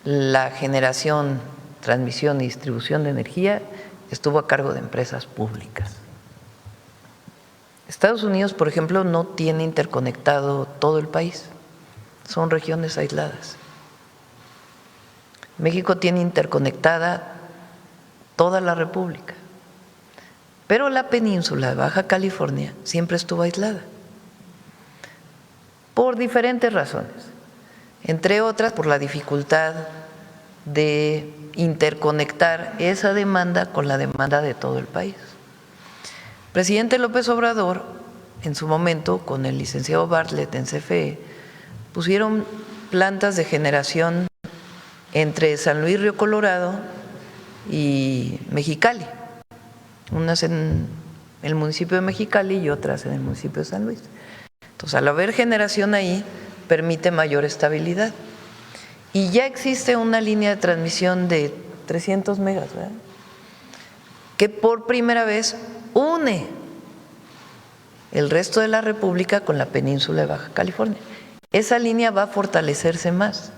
la generación, transmisión y distribución de energía estuvo a cargo de empresas públicas. Estados Unidos, por ejemplo, no tiene interconectado todo el país, son regiones aisladas. México tiene interconectada toda la República, pero la península de Baja California siempre estuvo aislada, por diferentes razones, entre otras por la dificultad de interconectar esa demanda con la demanda de todo el país. El presidente López Obrador, en su momento, con el licenciado Bartlett en CFE, pusieron plantas de generación entre San Luis Río Colorado y Mexicali, unas en el municipio de Mexicali y otras en el municipio de San Luis. Entonces, al haber generación ahí, permite mayor estabilidad. Y ya existe una línea de transmisión de 300 megas, ¿verdad?, que por primera vez une el resto de la República con la península de Baja California. Esa línea va a fortalecerse más.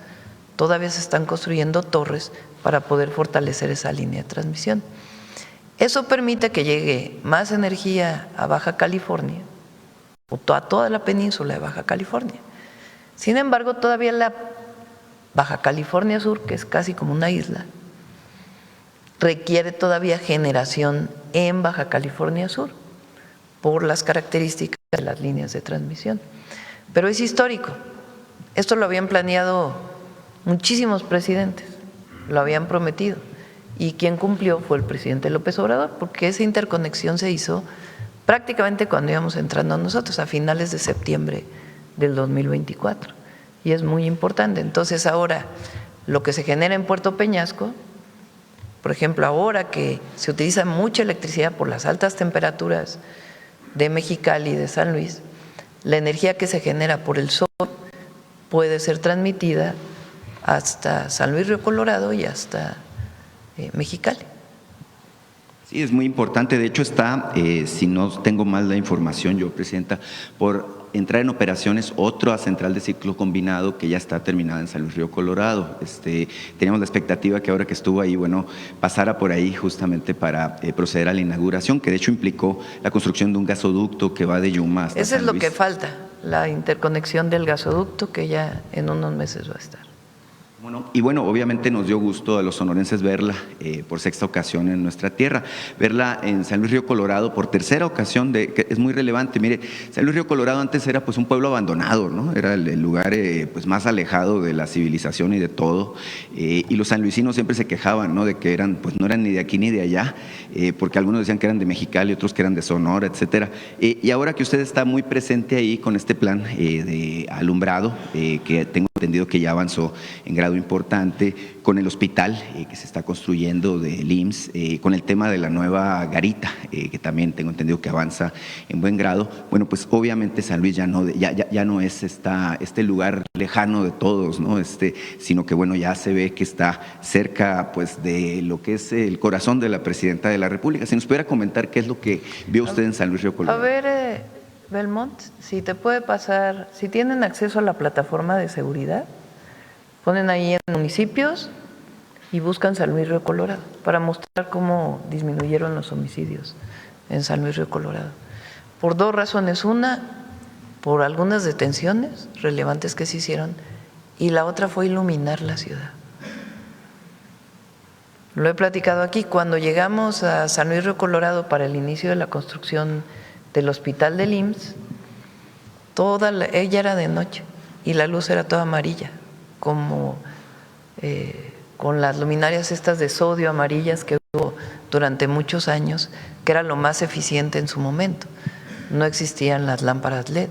Todavía se están construyendo torres para poder fortalecer esa línea de transmisión. Eso permite que llegue más energía a Baja California, o a toda la península de Baja California. Sin embargo, todavía la Baja California Sur, que es casi como una isla, requiere todavía generación en Baja California Sur por las características de las líneas de transmisión. Pero es histórico. Esto lo habían planeado muchísimos presidentes, lo habían prometido, y quien cumplió fue el presidente López Obrador, porque esa interconexión se hizo prácticamente cuando íbamos entrando nosotros, a finales de septiembre del 2024, y es muy importante. Entonces ahora lo que se genera en Puerto Peñasco, por ejemplo, ahora que se utiliza mucha electricidad por las altas temperaturas de Mexicali y de San Luis, la energía que se genera por el sol puede ser transmitida hasta San Luis Río Colorado y hasta Mexicali. Sí, es muy importante. De hecho está, si no tengo mal la información yo, Presidenta, por entrar en operaciones otra central de ciclo combinado que ya está terminada en San Luis Río Colorado. Teníamos la expectativa que ahora que estuvo ahí, bueno, pasara por ahí justamente para proceder a la inauguración, que de hecho implicó la construcción de un gasoducto que va de Yuma hasta Eso es San lo Luis. que falta, la interconexión del gasoducto, que ya en unos meses va a estar. Y bueno, obviamente nos dio gusto a los sonorenses verla por sexta ocasión en nuestra tierra, verla en San Luis Río Colorado por tercera ocasión, que es muy relevante. Mire, San Luis Río Colorado antes era pues un pueblo abandonado, ¿no? Era el lugar pues más alejado de la civilización y de todo, y los sanluisinos siempre se quejaban, ¿no?, de que eran, pues no eran ni de aquí ni de allá, porque algunos decían que eran de Mexicali, otros que eran de Sonora, etcétera. Y ahora que usted está muy presente ahí con este plan de alumbrado, que tengo entendido que ya avanzó en grado importante con el hospital que se está construyendo del IMSS, con el tema de la nueva garita, que también tengo entendido que avanza en buen grado. Bueno, pues obviamente San Luis ya no es este lugar lejano de todos, ¿no? Sino que bueno, ya se ve que está cerca pues de lo que es el corazón de la Presidenta de la República. Si nos pudiera comentar qué es lo que vio usted en San Luis Río Colorado. A ver, Belmont, si te puede pasar, si tienen acceso a la plataforma de seguridad, ponen ahí en municipios y buscan San Luis Río Colorado para mostrar cómo disminuyeron los homicidios en San Luis Río Colorado. Por dos razones. Una, por algunas detenciones relevantes que se hicieron, y la otra fue iluminar la ciudad. Lo he platicado aquí, cuando llegamos a San Luis Río Colorado para el inicio de la construcción del hospital del IMSS, ella era de noche y la luz era toda amarilla, como con las luminarias estas de sodio amarillas que hubo durante muchos años, que era lo más eficiente en su momento. No existían las lámparas LED.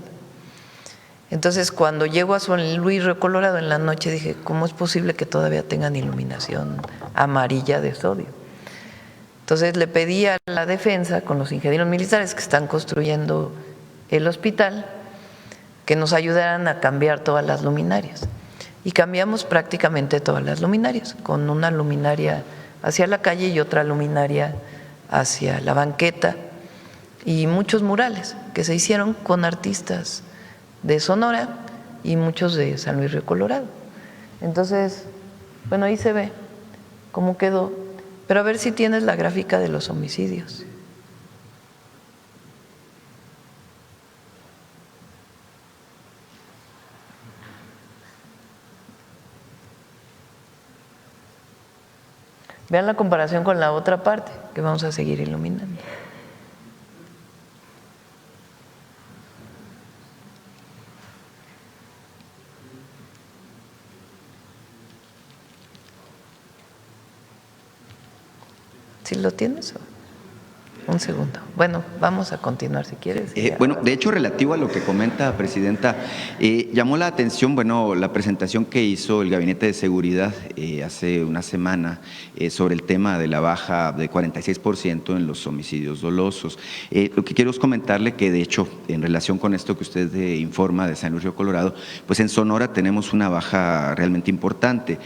Entonces, cuando llego a San Luis Río Colorado en la noche, dije, ¿cómo es posible que todavía tengan iluminación amarilla de sodio? Entonces le pedí a la defensa, con los ingenieros militares que están construyendo el hospital, que nos ayudaran a cambiar todas las luminarias. Y cambiamos prácticamente todas las luminarias, con una luminaria hacia la calle y otra luminaria hacia la banqueta, y muchos murales que se hicieron con artistas de Sonora y muchos de San Luis Río Colorado. Entonces, bueno, ahí se ve cómo quedó. Pero a ver si tienes la gráfica de los homicidios. Vean la comparación con la otra parte que vamos a seguir iluminando. ¿Sí lo tienes? Un segundo. Bueno, vamos a continuar si quieres. Bueno, de hecho, relativo a lo que comenta, Presidenta, llamó la atención, bueno, la presentación que hizo el Gabinete de Seguridad hace una semana sobre el tema de la baja de 46% en los homicidios dolosos. Lo que quiero es comentarle que, de hecho, en relación con esto que usted informa de San Luis Río Colorado, pues en Sonora tenemos una baja realmente importante.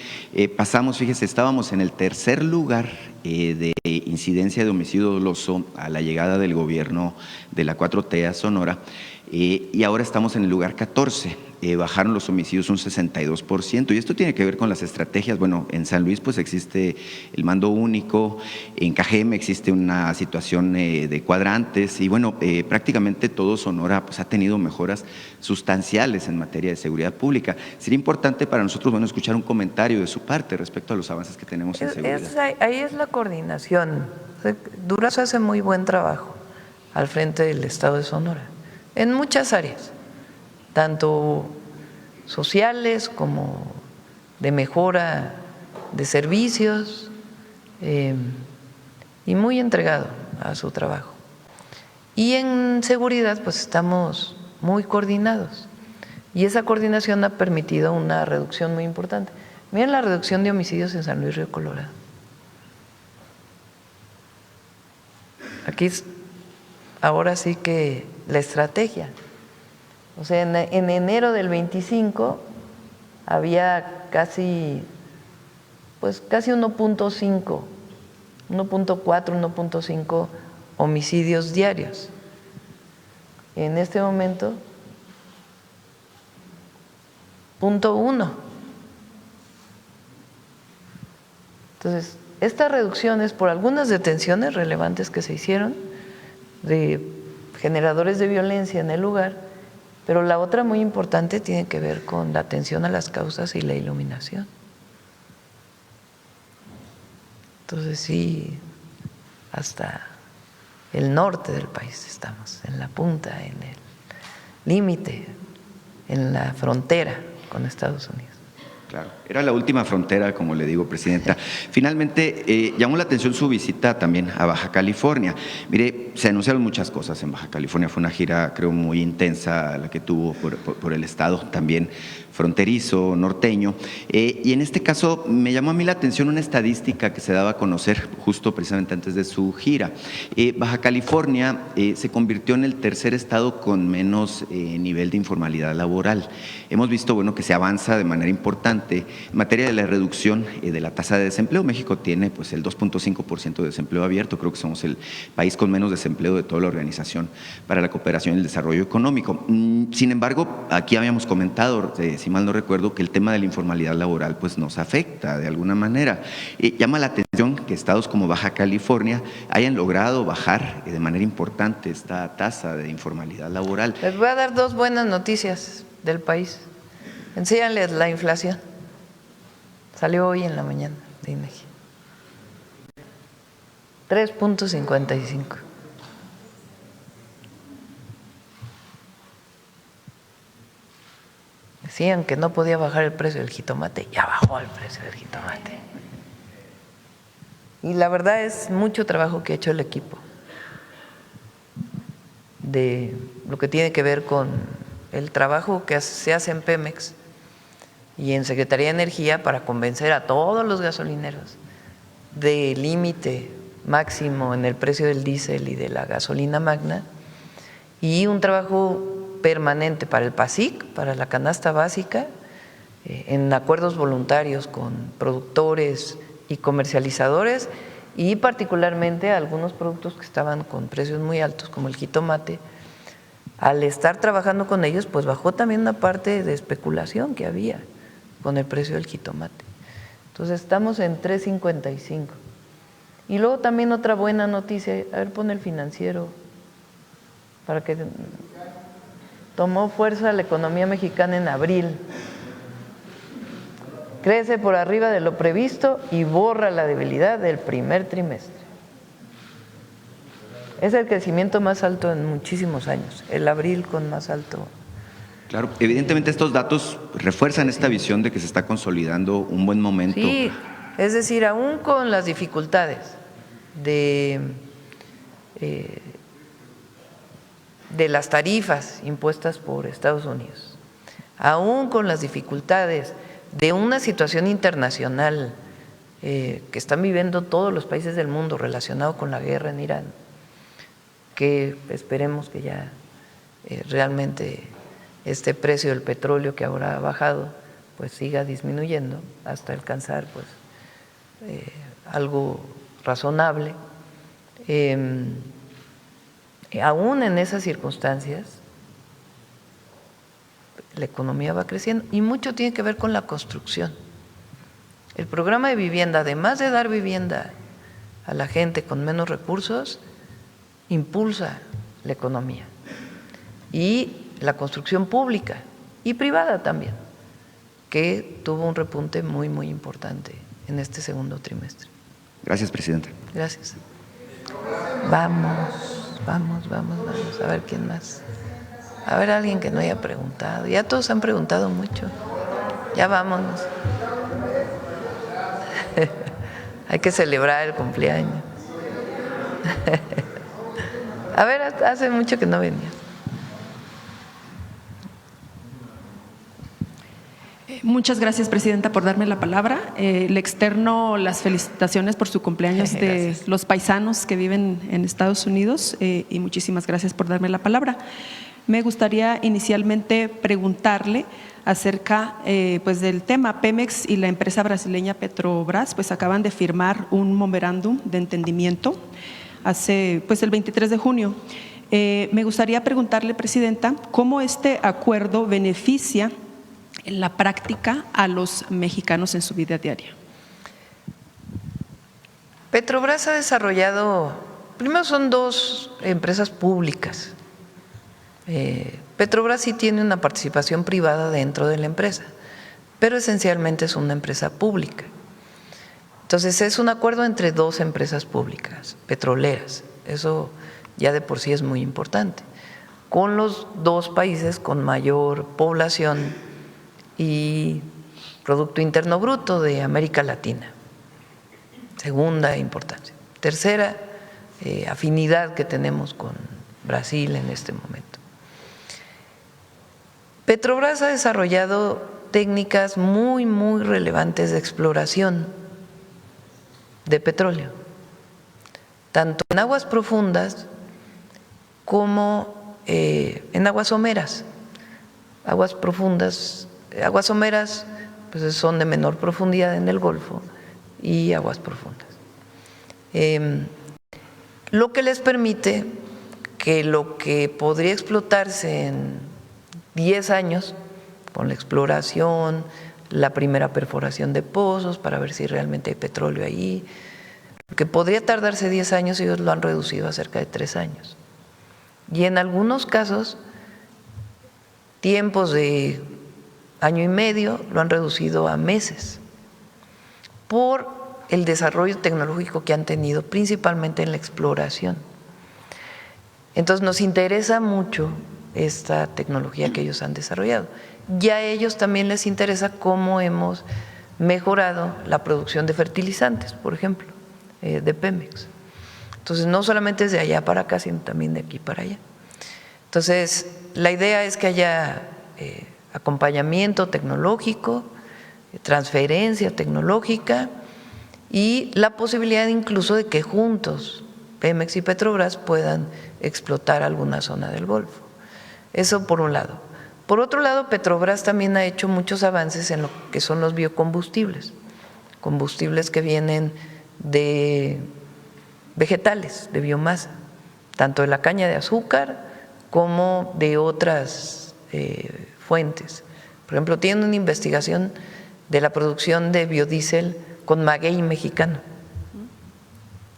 Pasamos, fíjese, estábamos en el tercer lugar de incidencia de homicidio doloso a la llegada del gobierno de la 4T a Sonora, y ahora estamos en el lugar 14. Bajaron los homicidios un 62%, y esto tiene que ver con las estrategias. Bueno, en San Luis pues existe el mando único, en Cajeme existe una situación de cuadrantes, y bueno, prácticamente todo Sonora pues ha tenido mejoras sustanciales en materia de seguridad pública. Sería importante para nosotros, bueno, escuchar un comentario de su parte respecto a los avances que tenemos en seguridad. Ahí es la coordinación. Durazo hace muy buen trabajo al frente del Estado de Sonora, en muchas áreas, tanto sociales como de mejora de servicios, y muy entregado a su trabajo. Y en seguridad pues estamos muy coordinados, y esa coordinación ha permitido una reducción muy importante. Miren la reducción de homicidios en San Luis Río Colorado. Aquí ahora sí que la estrategia. O sea, en enero del 25 había casi 1.5, 1.4, 1.5 homicidios diarios. En este momento, 0.1. Entonces, esta reducción es por algunas detenciones relevantes que se hicieron de generadores de violencia en el lugar, pero la otra muy importante tiene que ver con la atención a las causas y la iluminación. Entonces sí, hasta el norte del país estamos, en la punta, en el límite, en la frontera con Estados Unidos. Claro, era la última frontera, como le digo, Presidenta. Finalmente, llamó la atención su visita también a Baja California. Mire, se anunciaron muchas cosas en Baja California. Fue una gira, creo, muy intensa la que tuvo por el Estado. También fronterizo, norteño. Y en este caso me llamó a mí la atención una estadística que se daba a conocer justo precisamente antes de su gira. Baja California se convirtió en el tercer estado con menos nivel de informalidad laboral. Hemos visto, bueno, que se avanza de manera importante en materia de la reducción de la tasa de desempleo. México tiene pues el 2.5% de desempleo abierto. Creo que somos el país con menos desempleo de toda la Organización para la Cooperación y el Desarrollo Económico. Sin embargo, aquí habíamos comentado, si mal no recuerdo, que el tema de la informalidad laboral pues nos afecta de alguna manera. Llama la atención que estados como Baja California hayan logrado bajar de manera importante esta tasa de informalidad laboral. Les voy a dar dos buenas noticias del país. Enséñales la inflación. Salió hoy en la mañana de INEGI. 3.55. Decían que no podía bajar el precio del jitomate, ya bajó el precio del jitomate. Y la verdad es mucho trabajo que ha hecho el equipo de lo que tiene que ver con el trabajo que se hace en Pemex y en Secretaría de Energía para convencer a todos los gasolineros del límite máximo en el precio del diésel y de la gasolina magna, y un trabajo permanente para el PASIC, para la canasta básica, en acuerdos voluntarios con productores y comercializadores, y particularmente algunos productos que estaban con precios muy altos, como el jitomate. Al estar trabajando con ellos, pues bajó también una parte de especulación que había con el precio del jitomate. Entonces estamos en 3.55. Y luego también otra buena noticia, a ver, pon el Financiero, para que tomó fuerza la economía mexicana en abril. Crece por arriba de lo previsto y borra la debilidad del primer trimestre. Es el crecimiento más alto en muchísimos años, el abril con más alto. Claro, evidentemente estos datos refuerzan esta visión de que se está consolidando un buen momento. Sí, es decir, aún con las dificultades de las tarifas impuestas por Estados Unidos, aún con las dificultades de una situación internacional que están viviendo todos los países del mundo relacionado con la guerra en Irán, que esperemos que ya realmente este precio del petróleo que ahora ha bajado pues siga disminuyendo hasta alcanzar pues algo razonable. Aún en esas circunstancias la economía va creciendo y mucho tiene que ver con la construcción. El programa de vivienda, además de dar vivienda a la gente con menos recursos, impulsa la economía y la construcción pública y privada también, que tuvo un repunte muy, muy importante en este segundo trimestre. Gracias, presidenta. Gracias. Vamos, a ver quién más. A ver, alguien que no haya preguntado. Ya todos han preguntado mucho. Ya vámonos. Hay que celebrar el cumpleaños. A ver, hace mucho que no venía. Muchas gracias, presidenta, por darme la palabra. Le externo las felicitaciones por su cumpleaños de los paisanos que viven en Estados Unidos y muchísimas gracias por darme la palabra. Me gustaría inicialmente preguntarle acerca pues del tema. Pemex y la empresa brasileña Petrobras pues acaban de firmar un memorándum de entendimiento hace pues el 23 de junio. Me gustaría preguntarle, presidenta, cómo este acuerdo beneficia en la práctica a los mexicanos en su vida diaria. Petrobras ha desarrollado, primero son dos empresas públicas. Petrobras sí tiene una participación privada dentro de la empresa, pero esencialmente es una empresa pública. Entonces es un acuerdo entre dos empresas públicas, petroleras, eso ya de por sí es muy importante, con los dos países con mayor población y Producto Interno Bruto de América Latina. Segunda importancia. Tercera, afinidad que tenemos con Brasil en este momento. Petrobras ha desarrollado técnicas muy, muy relevantes de exploración de petróleo, tanto en aguas profundas como en aguas someras. Aguas profundas, aguas someras pues son de menor profundidad en el Golfo y aguas profundas. Lo que les permite que lo que podría explotarse en 10 años, con la exploración, la primera perforación de pozos para ver si realmente hay petróleo ahí, lo que podría tardarse 10 años, ellos lo han reducido a cerca de 3 años. Y en algunos casos, tiempos de año y medio lo han reducido a meses, por el desarrollo tecnológico que han tenido, principalmente en la exploración. Entonces nos interesa mucho esta tecnología que ellos han desarrollado. Y a ellos también les interesa cómo hemos mejorado la producción de fertilizantes, por ejemplo, de Pemex. Entonces no solamente es de allá para acá, sino también de aquí para allá. Entonces la idea es que haya acompañamiento tecnológico, transferencia tecnológica y la posibilidad incluso de que juntos Pemex y Petrobras puedan explotar alguna zona del Golfo. Eso por un lado. Por otro lado, Petrobras también ha hecho muchos avances en lo que son los biocombustibles, combustibles que vienen de vegetales, de biomasa, tanto de la caña de azúcar como de otras fuentes. Por ejemplo, tiene una investigación de la producción de biodiesel con maguey mexicano.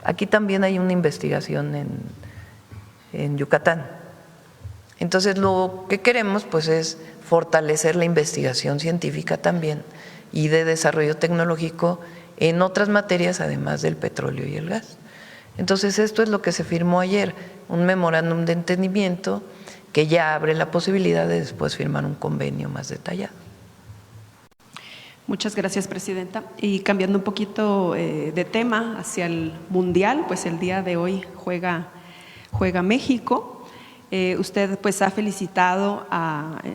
Aquí también hay una investigación en Yucatán. Entonces lo que queremos pues es fortalecer la investigación científica también y de desarrollo tecnológico en otras materias además del petróleo y el gas. Entonces esto es lo que se firmó ayer, un memorándum de entendimiento que ya abre la posibilidad de después firmar un convenio más detallado. Muchas gracias, Presidenta. Y cambiando un poquito de tema hacia el Mundial, pues el día de hoy juega México. Usted pues ha felicitado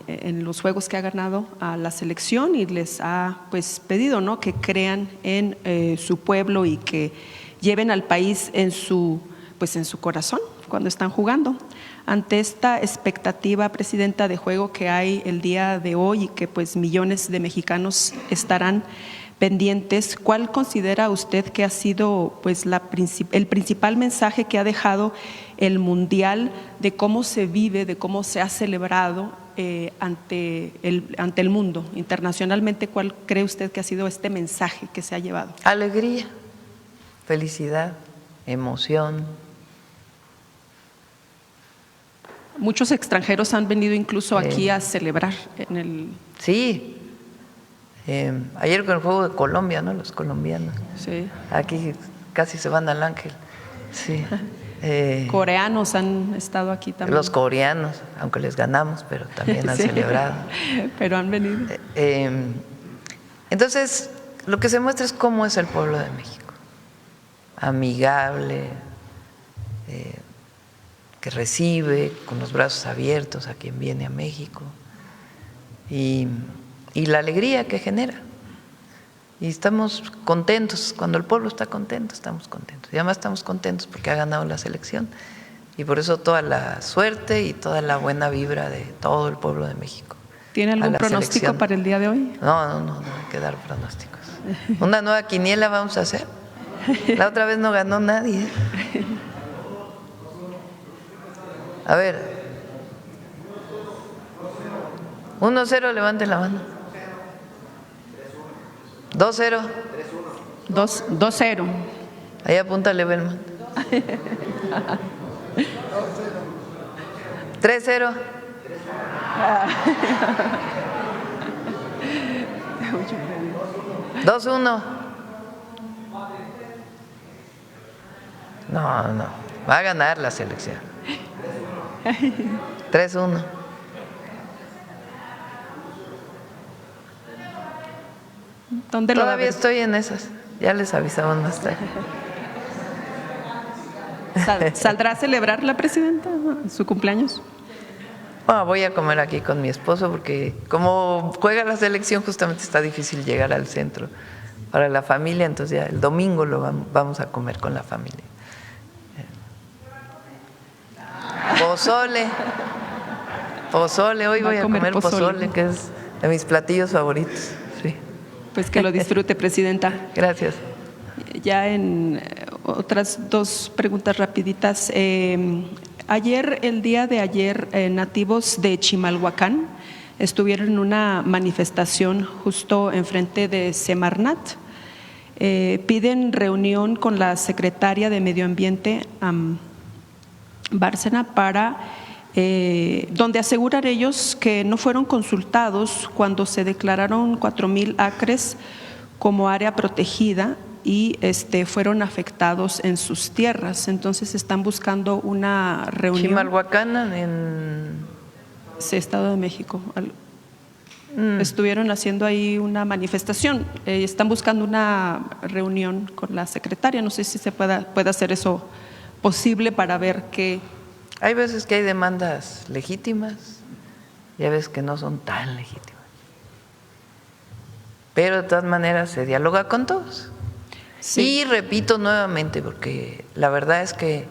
en los juegos que ha ganado a la selección y les ha pues pedido, ¿no?, que crean en su pueblo y que lleven al país en su corazón cuando están jugando. Ante esta expectativa, Presidenta, de juego que hay el día de hoy y que pues millones de mexicanos estarán pendientes, ¿cuál considera usted que ha sido pues el principal mensaje que ha dejado el Mundial de cómo se vive, de cómo se ha celebrado ante el mundo internacionalmente? ¿Cuál cree usted que ha sido este mensaje que se ha llevado? Alegría, felicidad, emoción. Muchos extranjeros han venido incluso aquí a celebrar en el… Sí, ayer con el juego de Colombia, ¿no?, los colombianos. Sí. Aquí casi se van al Ángel. Sí. Coreanos han estado aquí también. Los coreanos, aunque les ganamos, pero también han celebrado. Pero han venido. Entonces, lo que se muestra es cómo es el pueblo de México. Amigable, que recibe con los brazos abiertos a quien viene a México y la alegría que genera. Y estamos contentos, cuando el pueblo está contento, estamos contentos. Y además estamos contentos porque ha ganado la selección. Y por eso toda la suerte y toda la buena vibra de todo el pueblo de México. ¿Tiene algún pronóstico para el día de hoy? No hay que dar pronósticos. Una nueva quiniela vamos a hacer. La otra vez no ganó nadie. A ver, 1-0, levante la mano. 2-0. 2-0. Ahí apúntale, Belman. 3-0. 2-1. No, va a ganar la selección. 3-1. ¿Dónde lo Todavía estoy en esas. Ya les avisamos más tarde. ¿Saldrá a celebrar la presidenta su cumpleaños? Bueno, voy a comer aquí con mi esposo porque como juega la selección justamente está difícil llegar al centro para la familia, entonces ya el domingo lo vamos a comer con la familia. Pozole, hoy voy a comer pozole, que es de mis platillos favoritos. Sí. Pues que lo disfrute, presidenta. Gracias. Ya en otras dos preguntas rapiditas. El día de ayer, nativos de Chimalhuacán estuvieron en una manifestación justo enfrente de Semarnat. Piden reunión con la secretaria de Medio Ambiente, Bárcena, para donde aseguran ellos que no fueron consultados cuando se declararon 4,000 acres como área protegida y fueron afectados en sus tierras. Entonces están buscando una reunión. Chimalhuacán en sí, Estado de México. Estuvieron haciendo ahí una manifestación. Están buscando una reunión con la secretaria. No sé si se puede hacer eso posible para ver qué. Hay veces que hay demandas legítimas y hay veces que no son tan legítimas. Pero de todas maneras se dialoga con todos. Sí. Y repito nuevamente, porque la verdad es que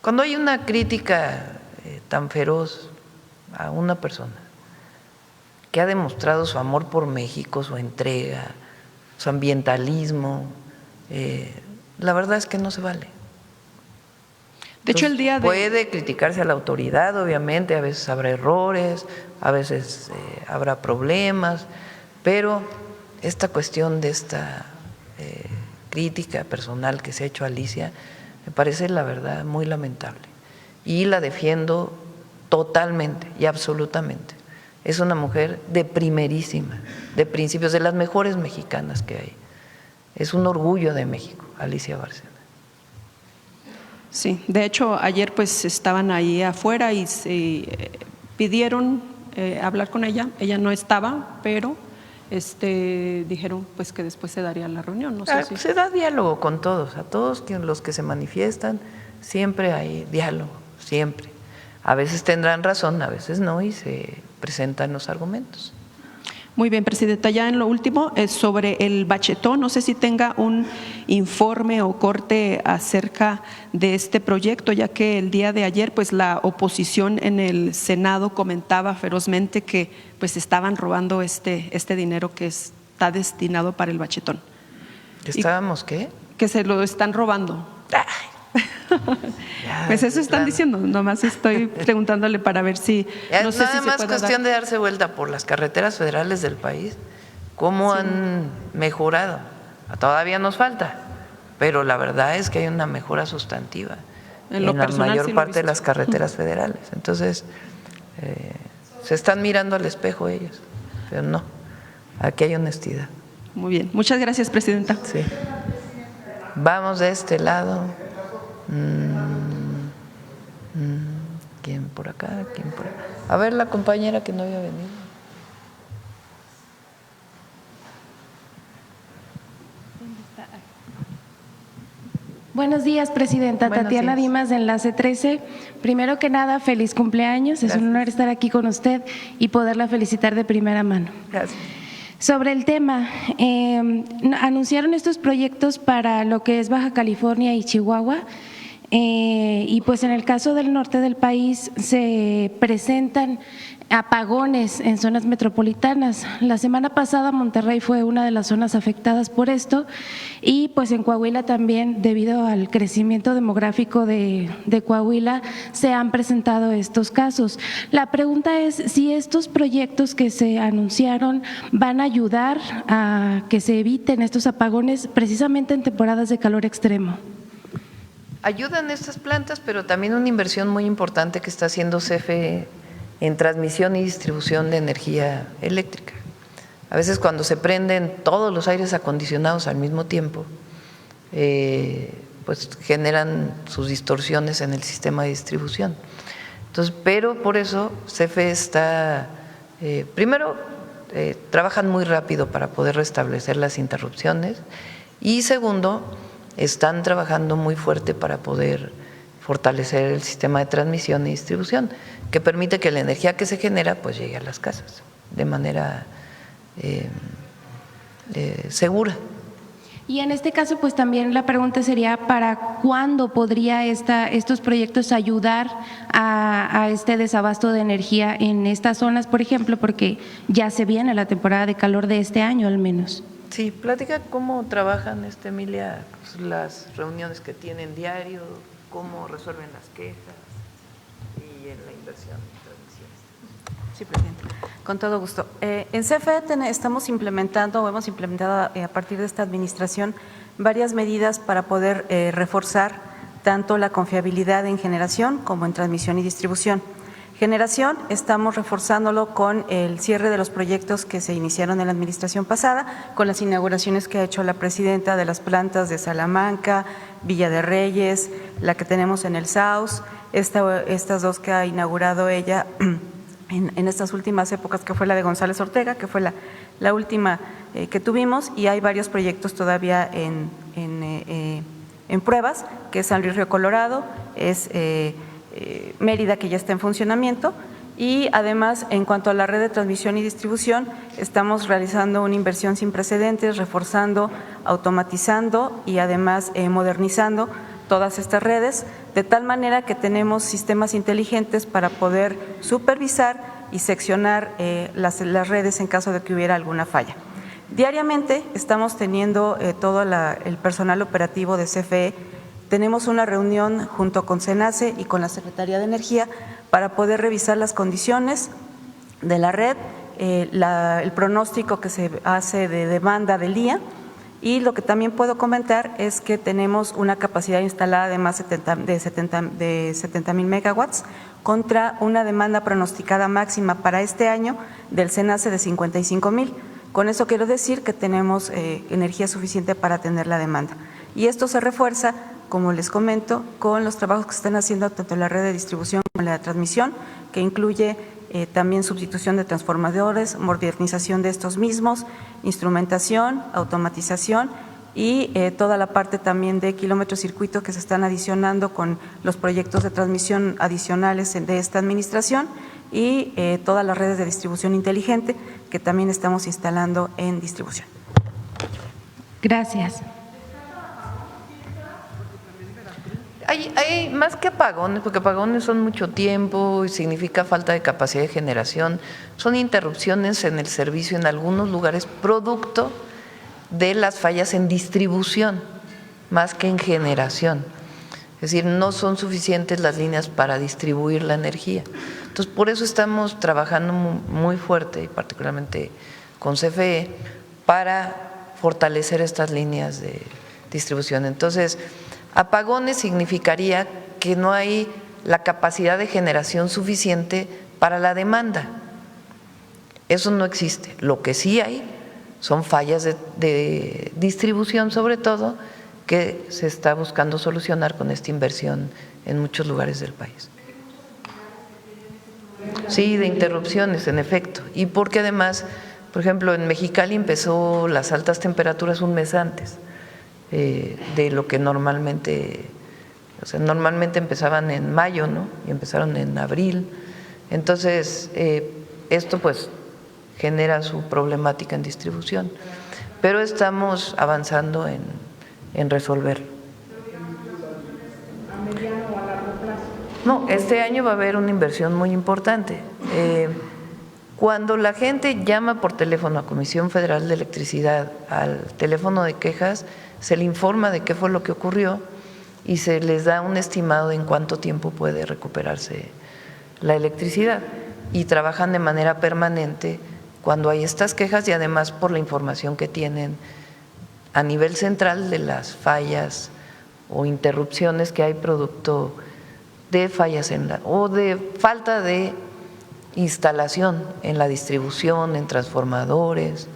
cuando hay una crítica tan feroz a una persona que ha demostrado su amor por México, su entrega, su ambientalismo, la verdad es que no se vale. De hecho, el día de… Puede criticarse a la autoridad, obviamente, a veces habrá errores, a veces habrá problemas, pero esta cuestión de esta crítica personal que se ha hecho a Alicia me parece, la verdad, muy lamentable. Y la defiendo totalmente y absolutamente. Es una mujer de primerísima, de principios, de las mejores mexicanas que hay. Es un orgullo de México, Alicia Bárcena. Sí, de hecho ayer pues estaban ahí afuera y pidieron hablar con ella. Ella no estaba, pero dijeron pues que después se daría la reunión. No sé si… Se da diálogo con todos, a todos los que se manifiestan, siempre hay diálogo, siempre. A veces tendrán razón, a veces no, y se presentan los argumentos. Muy bien, presidenta. Ya en lo último, sobre el bachetón, no sé si tenga un informe o corte acerca de este proyecto, ya que el día de ayer pues la oposición en el Senado comentaba ferozmente que pues estaban robando este dinero que está destinado para el bachetón. ¿Estábamos qué? Que se lo están robando. Pues eso están diciendo, nomás estoy preguntándole para ver si… No sé nada si más se puede cuestión de darse vuelta por las carreteras federales del país, cómo han mejorado. Todavía nos falta, pero la verdad es que hay una mejora sustantiva en la mayor parte de las carreteras federales. Entonces, se están mirando al espejo ellos, pero no, aquí hay honestidad. Muy bien, muchas gracias, presidenta. Sí. Vamos de este lado. ¿Quién por acá? ¿Quién por acá? A ver, la compañera que no había venido. Buenos días, presidenta. Tatiana Dimas, de Enlace 13. Primero que nada, feliz cumpleaños. Gracias. Es un honor estar aquí con usted y poderla felicitar de primera mano. Gracias. Sobre el tema, anunciaron estos proyectos para lo que es Baja California y Chihuahua. Y pues en el caso del norte del país se presentan apagones en zonas metropolitanas. La semana pasada Monterrey fue una de las zonas afectadas por esto y pues en Coahuila también, debido al crecimiento demográfico de Coahuila, se han presentado estos casos. La pregunta es si estos proyectos que se anunciaron van a ayudar a que se eviten estos apagones precisamente en temporadas de calor extremo. Ayudan estas plantas, pero también una inversión muy importante que está haciendo CFE en transmisión y distribución de energía eléctrica. A veces cuando se prenden todos los aires acondicionados al mismo tiempo, pues generan sus distorsiones en el sistema de distribución. Entonces, pero por eso CFE está, primero, trabajan muy rápido para poder restablecer las interrupciones y segundo, están trabajando muy fuerte para poder fortalecer el sistema de transmisión y distribución, que permite que la energía que se genera pues llegue a las casas de manera segura. Y en este caso, pues también la pregunta sería, ¿para cuándo podría estos proyectos ayudar a este desabasto de energía en estas zonas, por ejemplo, porque ya se viene la temporada de calor de este año al menos? Sí, platica cómo trabajan, Emilia, pues, las reuniones que tienen diario, cómo resuelven las quejas y en la inversión y transmisión. Sí, presidente. Con todo gusto. En CFE estamos implementando o hemos implementado a partir de esta administración varias medidas para poder reforzar tanto la confiabilidad en generación como en transmisión y distribución. Generación, estamos reforzándolo con el cierre de los proyectos que se iniciaron en la administración pasada, con las inauguraciones que ha hecho la presidenta de las plantas de Salamanca, Villa de Reyes, la que tenemos en el SAUS, estas dos que ha inaugurado ella en estas últimas épocas, que fue la de González Ortega, que fue la última que tuvimos, y hay varios proyectos todavía en pruebas, que es San Luis Río Colorado, es Mérida, que ya está en funcionamiento, y además en cuanto a la red de transmisión y distribución, estamos realizando una inversión sin precedentes, reforzando, automatizando y además modernizando todas estas redes, de tal manera que tenemos sistemas inteligentes para poder supervisar y seccionar las redes en caso de que hubiera alguna falla. Diariamente estamos teniendo todo el personal operativo de CFE, tenemos una reunión junto con CENACE y con la Secretaría de Energía para poder revisar las condiciones de la red, el pronóstico que se hace de demanda del día. Y lo que también puedo comentar es que tenemos una capacidad instalada de más de 70,000 megawatts contra una demanda pronosticada máxima para este año del CENACE de 55,000. Con eso quiero decir que tenemos energía suficiente para atender la demanda. Y esto se refuerza, como les comento, con los trabajos que están haciendo tanto en la red de distribución como en la transmisión, que incluye también sustitución de transformadores, modernización de estos mismos, instrumentación, automatización y toda la parte también de kilómetro circuito que se están adicionando con los proyectos de transmisión adicionales de esta administración y todas las redes de distribución inteligente que también estamos instalando en distribución. Gracias. Hay más que apagones, porque apagones son mucho tiempo y significa falta de capacidad de generación, son interrupciones en el servicio en algunos lugares producto de las fallas en distribución, más que en generación. Es decir, no son suficientes las líneas para distribuir la energía. Entonces, por eso estamos trabajando muy fuerte, y particularmente con CFE, para fortalecer estas líneas de distribución. Entonces, apagones significaría que no hay la capacidad de generación suficiente para la demanda. Eso no existe. Lo que sí hay son fallas de distribución, sobre todo, que se está buscando solucionar con esta inversión en muchos lugares del país. Sí, de interrupciones, en efecto. Y porque además, por ejemplo, en Mexicali empezó las altas temperaturas un mes antes de lo que normalmente, normalmente empezaban en mayo, ¿no? Y empezaron en abril. Entonces, esto pues genera su problemática en distribución. Pero estamos avanzando en resolverlo. ¿A mediano o a largo plazo? No, este año va a haber una inversión muy importante. Cuando la gente llama por teléfono a Comisión Federal de Electricidad, al teléfono de quejas, se le informa de qué fue lo que ocurrió y se les da un estimado de en cuánto tiempo puede recuperarse la electricidad. Y trabajan de manera permanente cuando hay estas quejas y además por la información que tienen a nivel central de las fallas o interrupciones que hay producto de fallas o de falta de instalación en la distribución, en transformadores,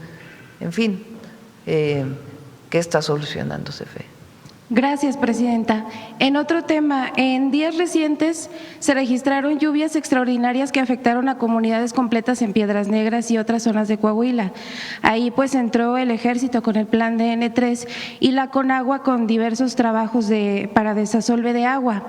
en fin, ¿qué está solucionando CFE? Gracias, presidenta. En otro tema, en días recientes se registraron lluvias extraordinarias que afectaron a comunidades completas en Piedras Negras y otras zonas de Coahuila. Ahí pues entró el Ejército con el plan de N3 y la Conagua con diversos trabajos para desasolve de agua.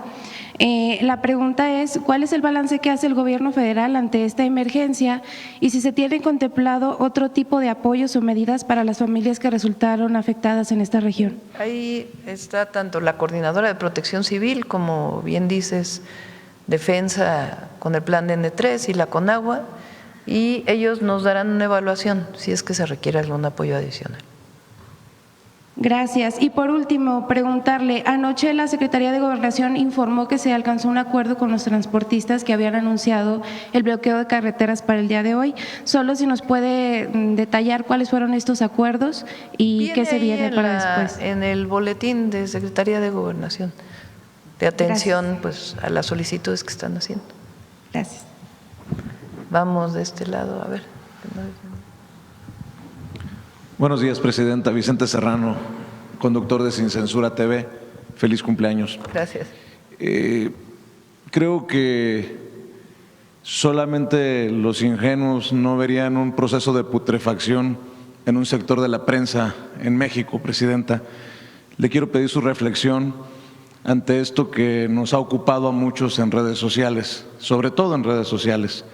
La pregunta es, ¿cuál es el balance que hace el gobierno federal ante esta emergencia y si se tiene contemplado otro tipo de apoyos o medidas para las familias que resultaron afectadas en esta región? Ahí está tanto la Coordinadora de Protección Civil como, bien dices, Defensa con el plan de N3 y la Conagua, y ellos nos darán una evaluación si es que se requiere algún apoyo adicional. Gracias. Y por último, preguntarle, anoche la Secretaría de Gobernación informó que se alcanzó un acuerdo con los transportistas que habían anunciado el bloqueo de carreteras para el día de hoy. Solo si nos puede detallar cuáles fueron estos acuerdos y qué se viene para después. En el boletín de Secretaría de Gobernación, de atención pues a las solicitudes que están haciendo. Gracias. Vamos de este lado, a ver. Buenos días, presidenta. Vicente Serrano, conductor de Sin Censura TV. Feliz cumpleaños. Gracias. Creo que solamente los ingenuos no verían un proceso de putrefacción en un sector de la prensa en México, presidenta. Le quiero pedir su reflexión ante esto que nos ha ocupado a muchos en redes sociales, sobre todo en redes sociales.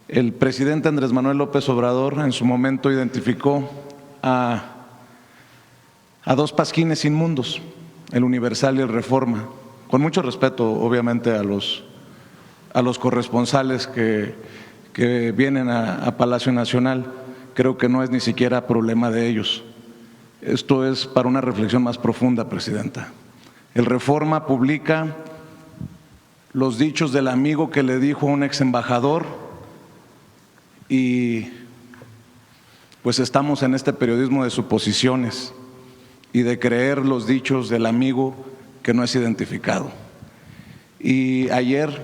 El presidente Andrés Manuel López Obrador en su momento identificó a dos pasquines inmundos, el Universal y el Reforma, con mucho respeto obviamente a los corresponsales que vienen a Palacio Nacional. Creo que no es ni siquiera problema de ellos. Esto es para una reflexión más profunda, presidenta. El Reforma publica los dichos del amigo que le dijo a un ex embajador y pues estamos en este periodismo de suposiciones y de creer los dichos del amigo que no es identificado. Y ayer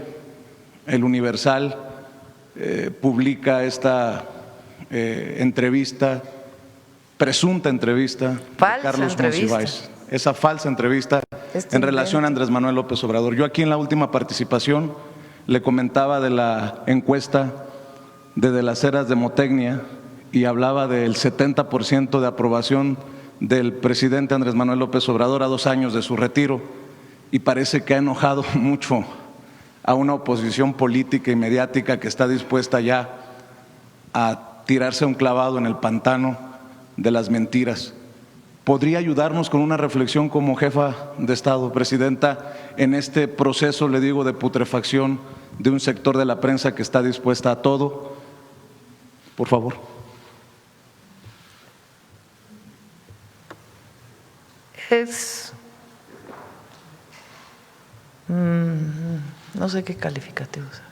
el Universal publica esta entrevista, presunta entrevista de Carlos Monsiváis, esa falsa entrevista en relación a Andrés Manuel López Obrador. Yo aquí en la última participación le comentaba de la encuesta de las Heras de Motecnia y hablaba del 70% de aprobación del presidente Andrés Manuel López Obrador a 2 años de su retiro, y parece que ha enojado mucho a una oposición política y mediática que está dispuesta ya a tirarse un clavado en el pantano de las mentiras. ¿Podría ayudarnos con una reflexión como jefa de Estado, presidenta, en este proceso, le digo, de putrefacción de un sector de la prensa que está dispuesta a todo? Por favor. No sé qué calificativo usar.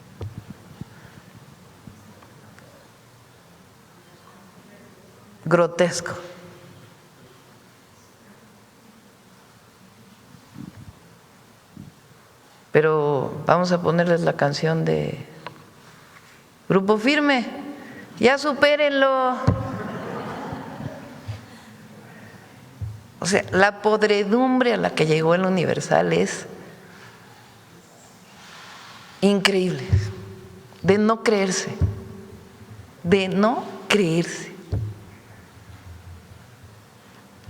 Grotesco. Pero vamos a ponerles la canción de Grupo Firme. Ya supérenlo. O sea, la podredumbre a la que llegó el Universal es increíble, de no creerse,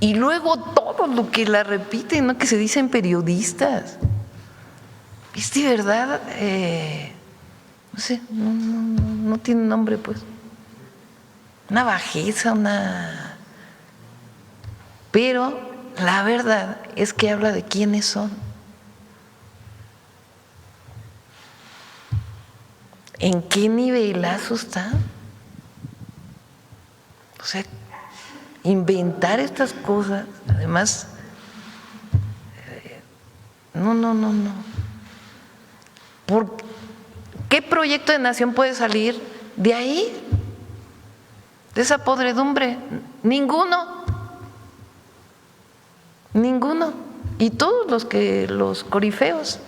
Y luego todo lo que la repiten, ¿no? Que se dicen periodistas. Es de verdad, no sé, no tiene nombre, pues. Una bajeza, Pero la verdad es que habla de quiénes son. ¿En qué nivelazo están? O sea, inventar estas cosas, además, no. ¿Por qué proyecto de nación puede salir de ahí? De esa podredumbre. Ninguno. Y todos los corifeos.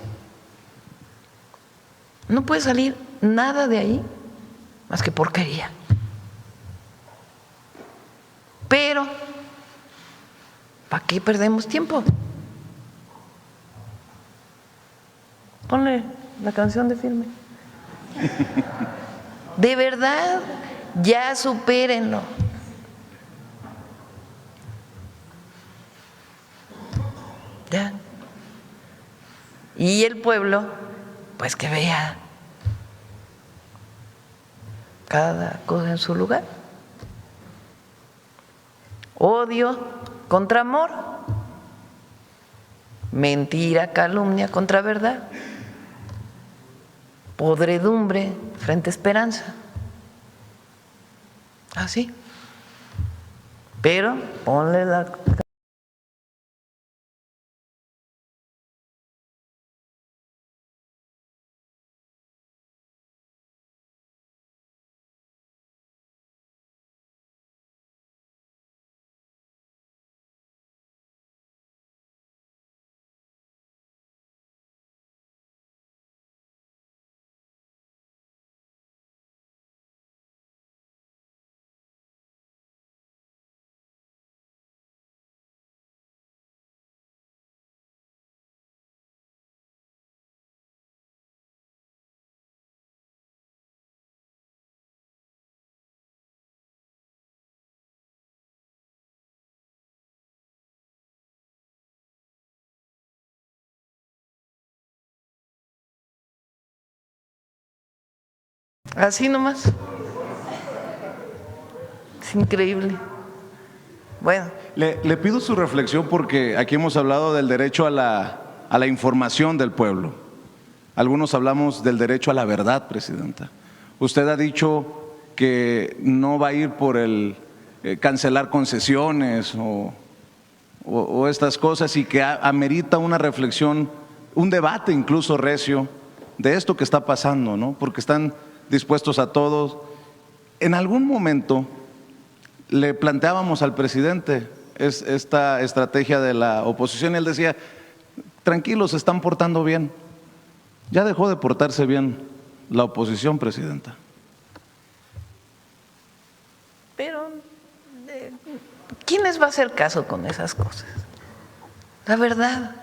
No puede salir nada de ahí más que porquería. Pero, ¿para qué perdemos tiempo? canción de Firme. De verdad, ya supérenlo. Ya. Y el pueblo, pues que vea cada cosa en su lugar. Odio contra amor, mentira, calumnia contra verdad, podredumbre frente a esperanza. Así. Pero ponle la... Así nomás. Es increíble. Bueno. Le pido su reflexión porque aquí hemos hablado del derecho a la información del pueblo. Algunos hablamos del derecho a la verdad, Presidenta. Usted ha dicho que no va a ir por el cancelar concesiones o estas cosas y que amerita una reflexión, un debate incluso recio de esto que está pasando, ¿no? Porque están dispuestos a todos. En algún momento le planteábamos al presidente esta estrategia de la oposición y él decía, tranquilos, se están portando bien. Ya dejó de portarse bien la oposición, Presidenta. Pero, ¿quién les va a hacer caso con esas cosas? La verdad.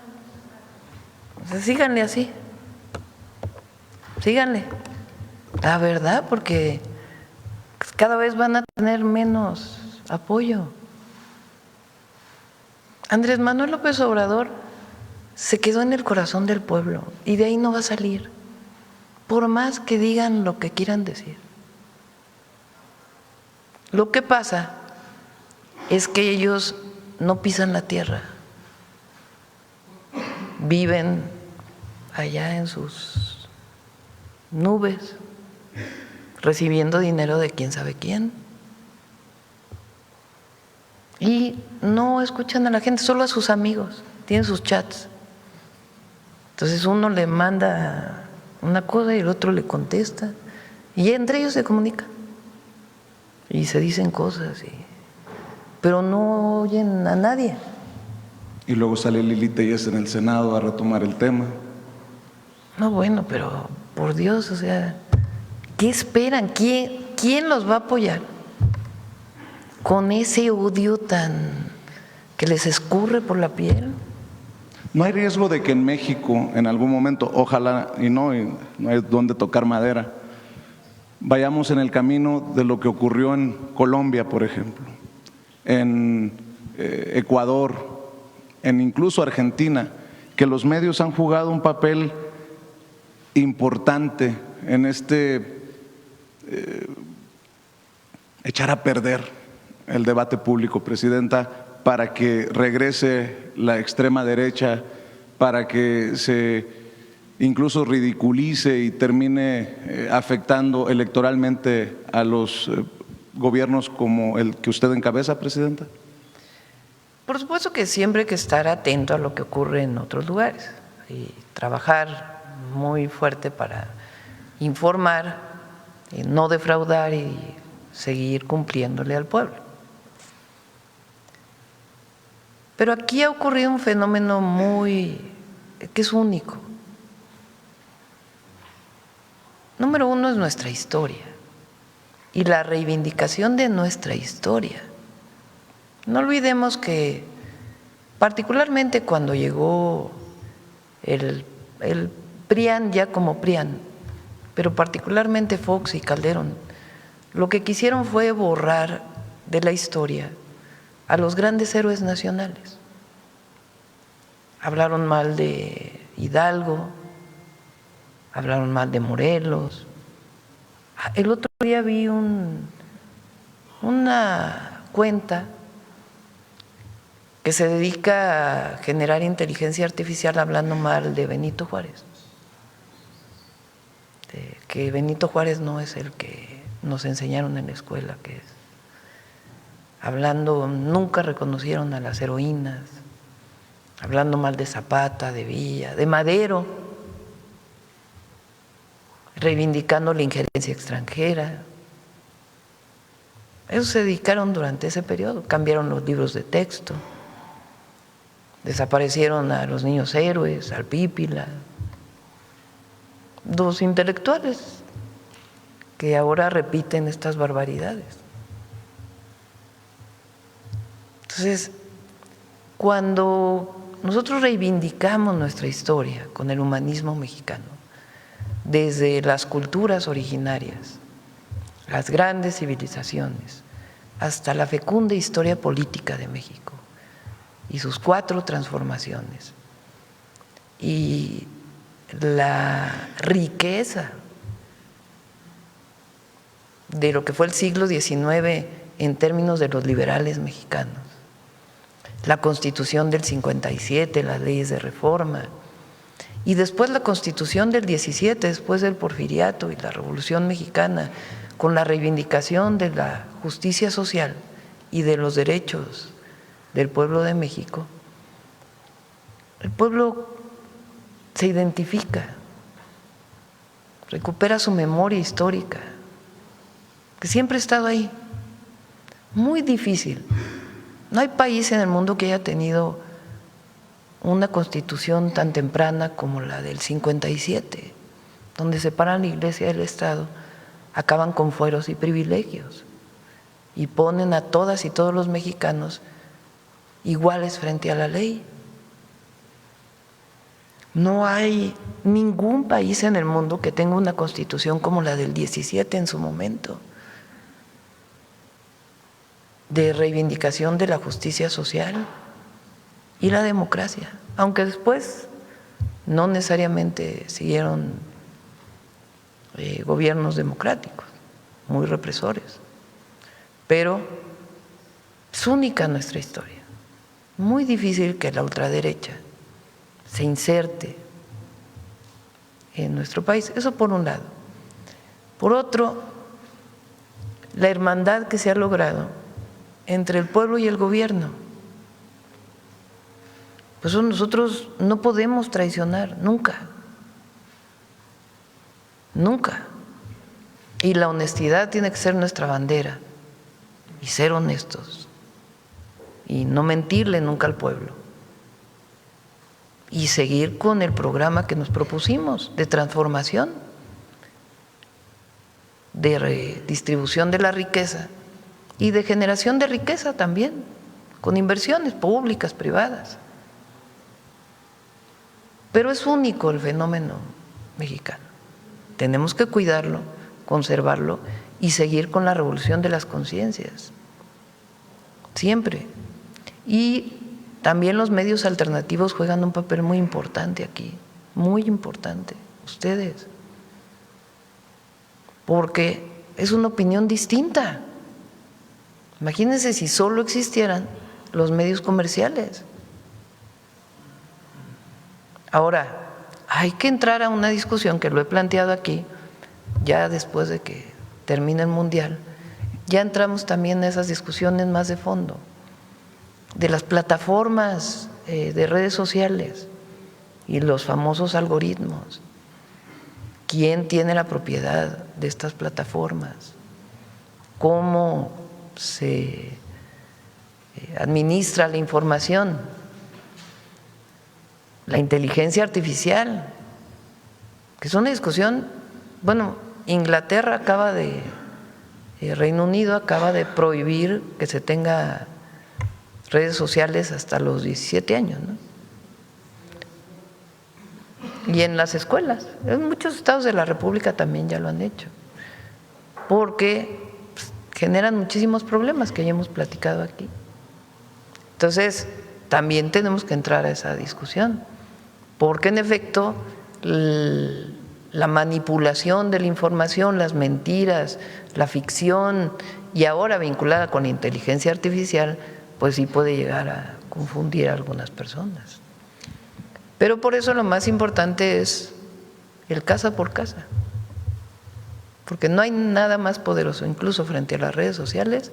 O sea, síganle así. Síganle. La verdad, porque cada vez van a tener menos apoyo. Andrés Manuel López Obrador se quedó en el corazón del pueblo y de ahí no va a salir, por más que digan lo que quieran decir. Lo que pasa es que ellos no pisan la tierra, viven allá en sus nubes, recibiendo dinero de quién sabe quién. Y no escuchan a la gente, solo a sus amigos, tienen sus chats. Entonces uno le manda una cosa y el otro le contesta, y entre ellos se comunican y se dicen cosas, pero no oyen a nadie. Y luego sale Lili Telles en el Senado a retomar el tema. No, bueno, pero por Dios, o sea, ¿qué esperan? ¿Quién los va a apoyar con ese odio tan que les escurre por la piel? ¿No hay riesgo de que en México, en algún momento, ojalá y no hay donde tocar madera, vayamos en el camino de lo que ocurrió en Colombia, por ejemplo, en Ecuador, en incluso Argentina, que los medios han jugado un papel importante en echar a perder el debate público, Presidenta, para que regrese la extrema derecha, para que se incluso ridiculice y termine afectando electoralmente a los gobiernos como el que usted encabeza, Presidenta? Por supuesto que siempre hay que estar atento a lo que ocurre en otros lugares y trabajar muy fuerte para informar, no defraudar y seguir cumpliéndole al pueblo. Pero aquí ha ocurrido un fenómeno que es único. Número uno es nuestra historia y la reivindicación de nuestra historia. No olvidemos que particularmente cuando llegó el PRIAN ya como PRIAN, pero particularmente Fox y Calderón, lo que quisieron fue borrar de la historia a los grandes héroes nacionales. Hablaron mal de Hidalgo, hablaron mal de Morelos. El otro día vi una cuenta que se dedica a generar inteligencia artificial hablando mal de Benito Juárez. Que Benito Juárez no es el que nos enseñaron en la escuela, que es. Hablando, nunca reconocieron a las heroínas, hablando mal de Zapata, de Villa, de Madero, reivindicando la injerencia extranjera. Ellos se dedicaron durante ese periodo, cambiaron los libros de texto, desaparecieron a los niños héroes, al Pípila, los intelectuales que ahora repiten estas barbaridades. Entonces, cuando nosotros reivindicamos nuestra historia con el humanismo mexicano, desde las culturas originarias, las grandes civilizaciones, hasta la fecunda historia política de México y sus 4 transformaciones, y la riqueza de lo que fue el siglo XIX en términos de los liberales mexicanos, la Constitución del 57, las leyes de reforma, y después la Constitución del 17, después del Porfiriato y la Revolución Mexicana, con la reivindicación de la justicia social y de los derechos del pueblo de México. El pueblo se identifica, recupera su memoria histórica, que siempre ha estado ahí. Muy difícil. No hay país en el mundo que haya tenido una constitución tan temprana como la del 57, donde separan la Iglesia del Estado, acaban con fueros y privilegios y ponen a todas y todos los mexicanos iguales frente a la ley. No hay ningún país en el mundo que tenga una constitución como la del 17 en su momento, de reivindicación de la justicia social y la democracia, aunque después no necesariamente siguieron gobiernos democráticos, muy represores, pero es única nuestra historia. Muy difícil que la ultraderecha se inserte en nuestro país, eso por un lado. Por otro, la hermandad que se ha logrado entre el pueblo y el gobierno. Pues eso nosotros no podemos traicionar, nunca, nunca. Y la honestidad tiene que ser nuestra bandera, y ser honestos, y no mentirle nunca al pueblo, y seguir con el programa que nos propusimos de transformación, de redistribución de la riqueza y de generación de riqueza también, con inversiones públicas, privadas. Pero es único el fenómeno mexicano. Tenemos que cuidarlo, conservarlo y seguir con la revolución de las conciencias, siempre. Y también los medios alternativos juegan un papel muy importante aquí, muy importante, ustedes, porque es una opinión distinta. Imagínense si solo existieran los medios comerciales. Ahora, hay que entrar a una discusión que lo he planteado aquí, ya después de que termine el Mundial, ya entramos también a esas discusiones más de fondo, de las plataformas de redes sociales y los famosos algoritmos. ¿Quién tiene la propiedad de estas plataformas? ¿Cómo se administra la información? La inteligencia artificial, que es una discusión, bueno, Inglaterra acaba de, Reino Unido acaba de prohibir que se tenga redes sociales hasta los 17 años, ¿no? y en las escuelas. En muchos estados de la República también ya lo han hecho, porque generan muchísimos problemas que ya hemos platicado aquí. Entonces, también tenemos que entrar a esa discusión, porque en efecto la manipulación de la información, las mentiras, la ficción y ahora vinculada con inteligencia artificial, pues sí puede llegar a confundir a algunas personas. Pero por eso lo más importante es el casa por casa, porque no hay nada más poderoso, incluso frente a las redes sociales,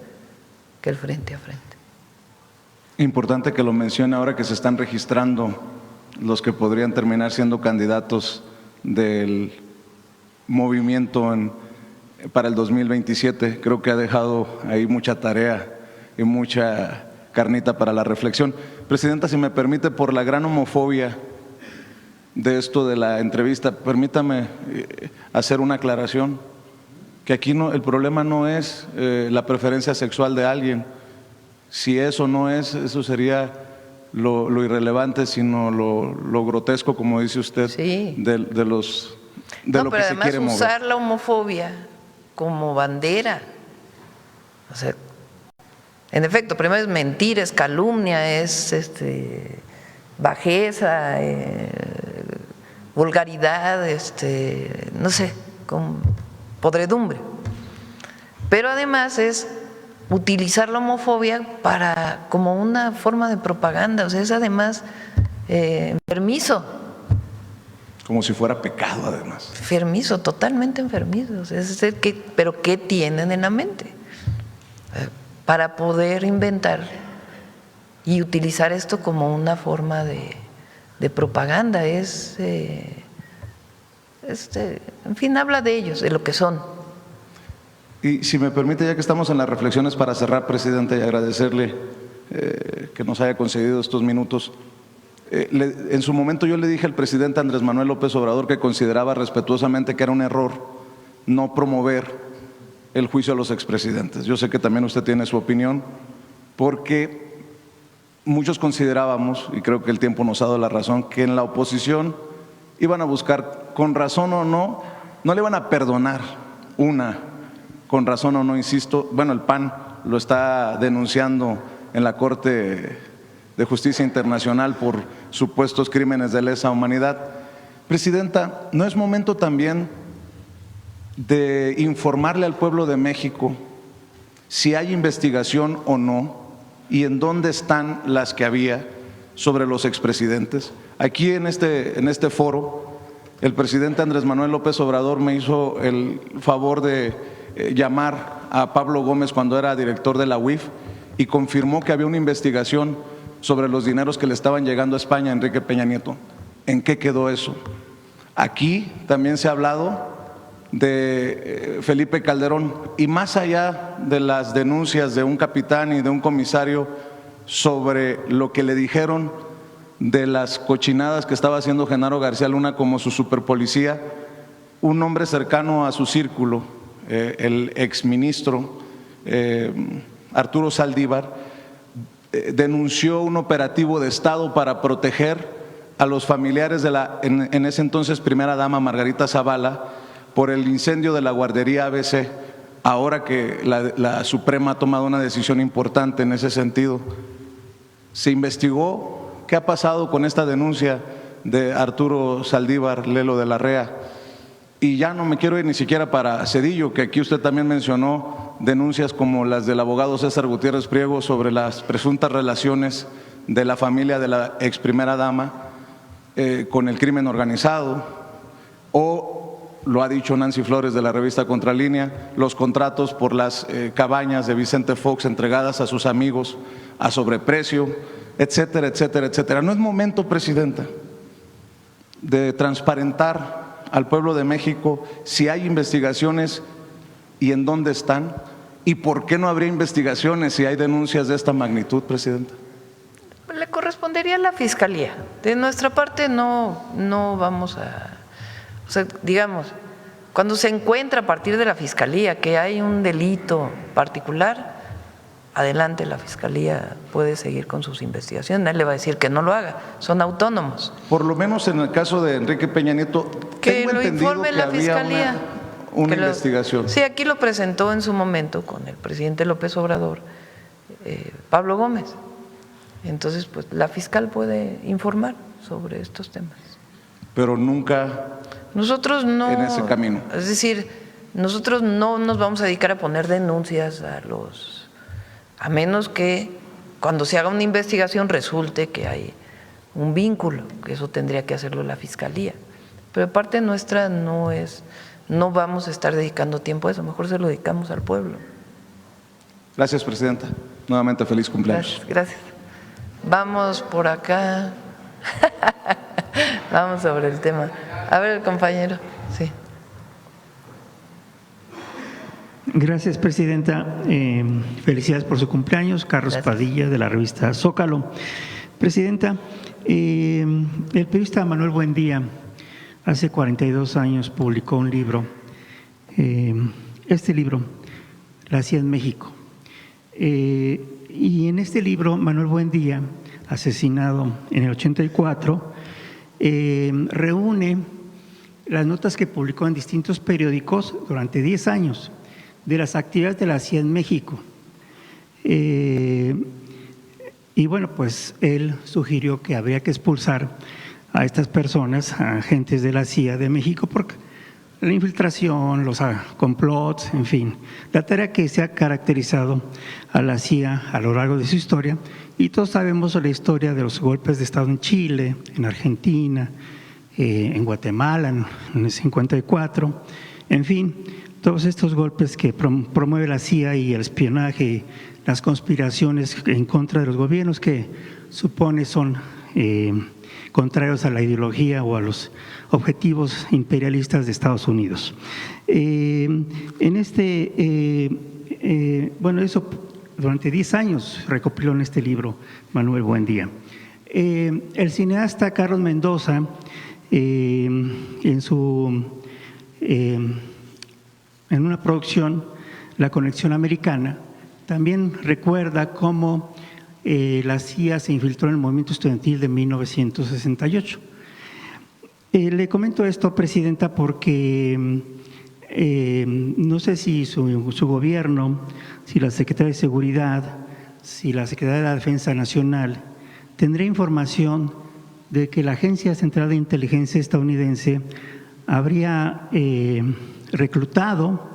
que el frente a frente. Importante que lo mencione ahora que se están registrando los que podrían terminar siendo candidatos del movimiento para el 2027. Creo que ha dejado ahí mucha tarea y mucha carnita para la reflexión. Presidenta, si me permite, por la gran homofobia de esto de la entrevista, permítame hacer una aclaración, que aquí no, el problema no es la preferencia sexual de alguien. Si eso no es, eso sería lo irrelevante, sino lo grotesco, como dice usted, sí, de lo que se quiere mover. Pero además usar la homofobia como bandera, o sea, en efecto, primero es mentir, es calumnia, es bajeza, vulgaridad, no sé, con podredumbre. Pero además es utilizar la homofobia como una forma de propaganda, o sea, es además enfermizo. Como si fuera pecado, además. Enfermizo, totalmente enfermizo. O sea, pero ¿qué tienen en la mente? Para poder inventar y utilizar esto como una forma de propaganda. En fin, habla de ellos, de lo que son. Y si me permite, ya que estamos en las reflexiones para cerrar, Presidenta, y agradecerle que nos haya concedido estos minutos. En su momento yo le dije al presidente Andrés Manuel López Obrador que consideraba respetuosamente que era un error no promover el juicio a los expresidentes. Yo sé que también usted tiene su opinión, porque muchos considerábamos, y creo que el tiempo nos ha dado la razón, que en la oposición iban a buscar, con razón o no le iban a perdonar con razón o no, insisto. Bueno, el PAN lo está denunciando en la Corte de Justicia Internacional por supuestos crímenes de lesa humanidad. Presidenta, ¿no es momento también de informarle al pueblo de México si hay investigación o no y en dónde están las que había sobre los expresidentes? Aquí en este foro, el presidente Andrés Manuel López Obrador me hizo el favor de llamar a Pablo Gómez cuando era director de la UIF y confirmó que había una investigación sobre los dineros que le estaban llegando a España a Enrique Peña Nieto. ¿En qué quedó eso? Aquí también se ha hablado de Felipe Calderón, y más allá de las denuncias de un capitán y de un comisario sobre lo que le dijeron de las cochinadas que estaba haciendo Genaro García Luna como su superpolicía, un hombre cercano a su círculo, el exministro Arturo Saldívar, denunció un operativo de Estado para proteger a los familiares de en ese entonces primera dama Margarita Zavala por el incendio de la guardería ABC, ahora que la Suprema ha tomado una decisión importante en ese sentido. Se investigó qué ha pasado con esta denuncia de Arturo Saldívar Lelo de la Rea. Y ya no me quiero ir ni siquiera para Cedillo, que aquí usted también mencionó denuncias como las del abogado César Gutiérrez Priego sobre las presuntas relaciones de la familia de la ex primera dama con el crimen organizado, o lo ha dicho Nancy Flores de la revista Contralínea, los contratos por las cabañas de Vicente Fox entregadas a sus amigos a sobreprecio, etcétera, etcétera, etcétera. ¿No es momento, Presidenta, de transparentar al pueblo de México si hay investigaciones y en dónde están? ¿Y por qué no habría investigaciones si hay denuncias de esta magnitud, Presidenta? Le correspondería a la Fiscalía. De nuestra parte no vamos a… O sea, digamos, cuando se encuentra a partir de la Fiscalía que hay un delito particular, adelante, la Fiscalía puede seguir con sus investigaciones. Nadie le va a decir que no lo haga, son autónomos. Por lo menos en el caso de Enrique Peña Nieto, Que tengo lo entendido informe que la había Fiscalía. una investigación. Sí, aquí lo presentó en su momento con el presidente López Obrador, Pablo Gómez. Entonces, pues la fiscal puede informar sobre estos temas. Pero nunca Nosotros no. en ese camino. Es decir, nosotros no nos vamos a dedicar a poner denuncias a menos que cuando se haga una investigación resulte que hay un vínculo, que eso tendría que hacerlo la Fiscalía. Pero de parte nuestra no vamos a estar dedicando tiempo a eso, mejor se lo dedicamos al pueblo. Gracias, Presidenta. Nuevamente, feliz cumpleaños. Gracias. Vamos por acá. Vamos sobre el tema. A ver, el compañero. Sí. Gracias, Presidenta. Felicidades por su cumpleaños. Carlos Padilla, de la revista Zócalo. Presidenta, el periodista Manuel Buendía hace 42 años publicó un libro, este libro, La CIA en México. Y en este libro, Manuel Buendía, asesinado en el 84, reúne las notas que publicó en distintos periódicos durante 10 años de las actividades de la CIA en México. Y bueno, pues él sugirió que habría que expulsar a estas personas, a agentes de la CIA de México, porque la infiltración, los complots, en fin, la tarea que se ha caracterizado a la CIA a lo largo de su historia, y todos sabemos la historia de los golpes de Estado en Chile, en Argentina, en Guatemala, en el 54, en fin, todos estos golpes que promueve la CIA y el espionaje, las conspiraciones en contra de los gobiernos que supone son contrarios a la ideología o a los objetivos imperialistas de Estados Unidos. Bueno, eso durante 10 años recopiló en este libro Manuel Buendía. El cineasta Carlos Mendoza, en una producción, La Conexión Americana, también recuerda cómo la CIA se infiltró en el movimiento estudiantil de 1968. Le comento esto, Presidenta, porque no sé si su gobierno, si la Secretaría de Seguridad, si la Secretaría de la Defensa Nacional tendrá información de que la Agencia Central de Inteligencia estadounidense habría reclutado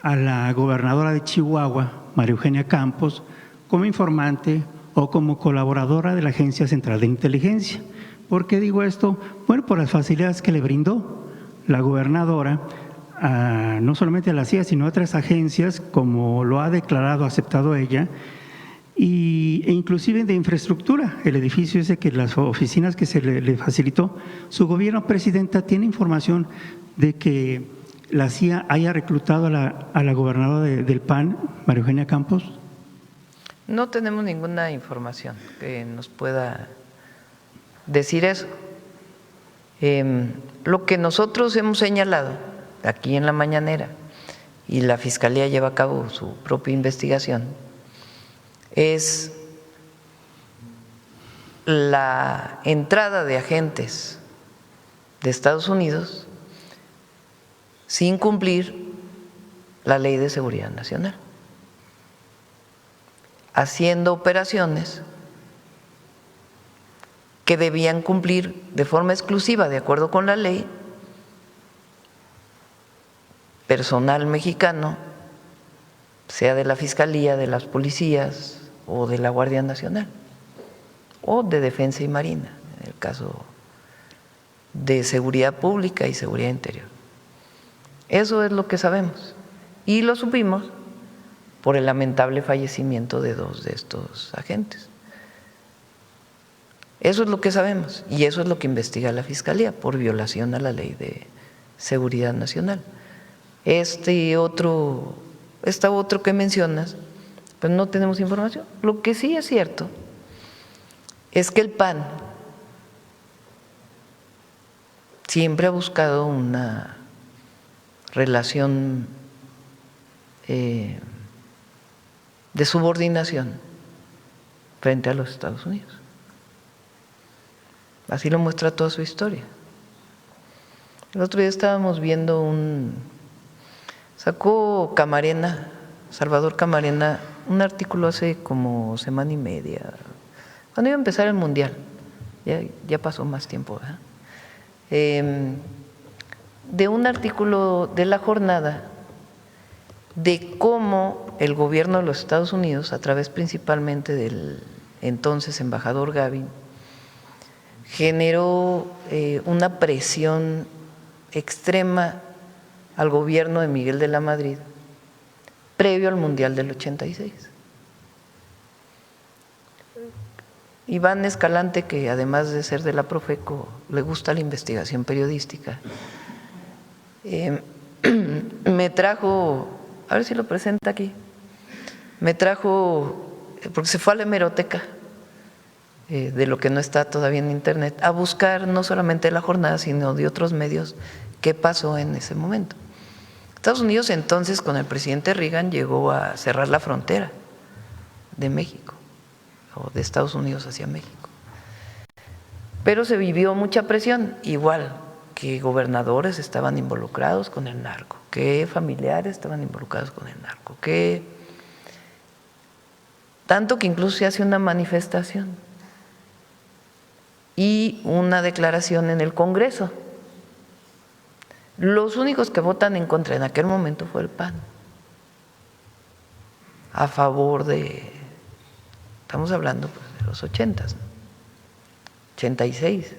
a la gobernadora de Chihuahua, María Eugenia Campos, como informante o como colaboradora de la Agencia Central de Inteligencia. ¿Por qué digo esto? Bueno, por las facilidades que le brindó la gobernadora, no solamente a la CIA, sino a otras agencias, como lo ha declarado, aceptado ella, e inclusive de infraestructura. El edificio ese, que las oficinas que se le facilitó, su gobierno, Presidenta, tiene información de que la CIA haya reclutado a la gobernadora del PAN, María Eugenia Campos. No tenemos ninguna información que nos pueda decir eso. Lo que nosotros hemos señalado aquí en la mañanera, y la Fiscalía lleva a cabo su propia investigación, es la entrada de agentes de Estados Unidos sin cumplir la Ley de Seguridad Nacional, haciendo operaciones que debían cumplir de forma exclusiva, de acuerdo con la ley, personal mexicano, sea de la Fiscalía, de las policías o de la Guardia Nacional, o de Defensa y Marina, en el caso de Seguridad Pública y Seguridad Interior. Eso es lo que sabemos, y lo supimos por el lamentable fallecimiento de 2 de estos agentes. Eso es lo que sabemos, y eso es lo que investiga la Fiscalía por violación a la Ley de Seguridad Nacional. Este otro que mencionas, pues no tenemos información. Lo que sí es cierto es que el PAN siempre ha buscado una relación de subordinación frente a los Estados Unidos. Así lo muestra toda su historia. El otro día estábamos viendo sacó Camarena, Salvador Camarena, un artículo hace como semana y media, cuando iba a empezar el Mundial, ya pasó más tiempo, ¿verdad? De un artículo de La Jornada de cómo el gobierno de los Estados Unidos, a través principalmente del entonces embajador Gavin, generó una presión extrema al gobierno de Miguel de la Madrid previo al Mundial del 86. Iván Escalante, que además de ser de la Profeco, le gusta la investigación periodística, me trajo, a ver si lo presenta aquí, me trajo, porque se fue a la hemeroteca, de lo que no está todavía en internet, a buscar no solamente La Jornada, sino de otros medios, qué pasó en ese momento. Estados Unidos entonces, con el presidente Reagan, llegó a cerrar la frontera de México, o de Estados Unidos hacia México. Pero se vivió mucha presión, igual que gobernadores estaban involucrados con el narco, que familiares estaban involucrados con el narco, que tanto que incluso se hace una manifestación y una declaración en el Congreso. Los únicos que votan en contra en aquel momento fue el PAN, a favor de, estamos hablando pues de los 80, ¿no? 86.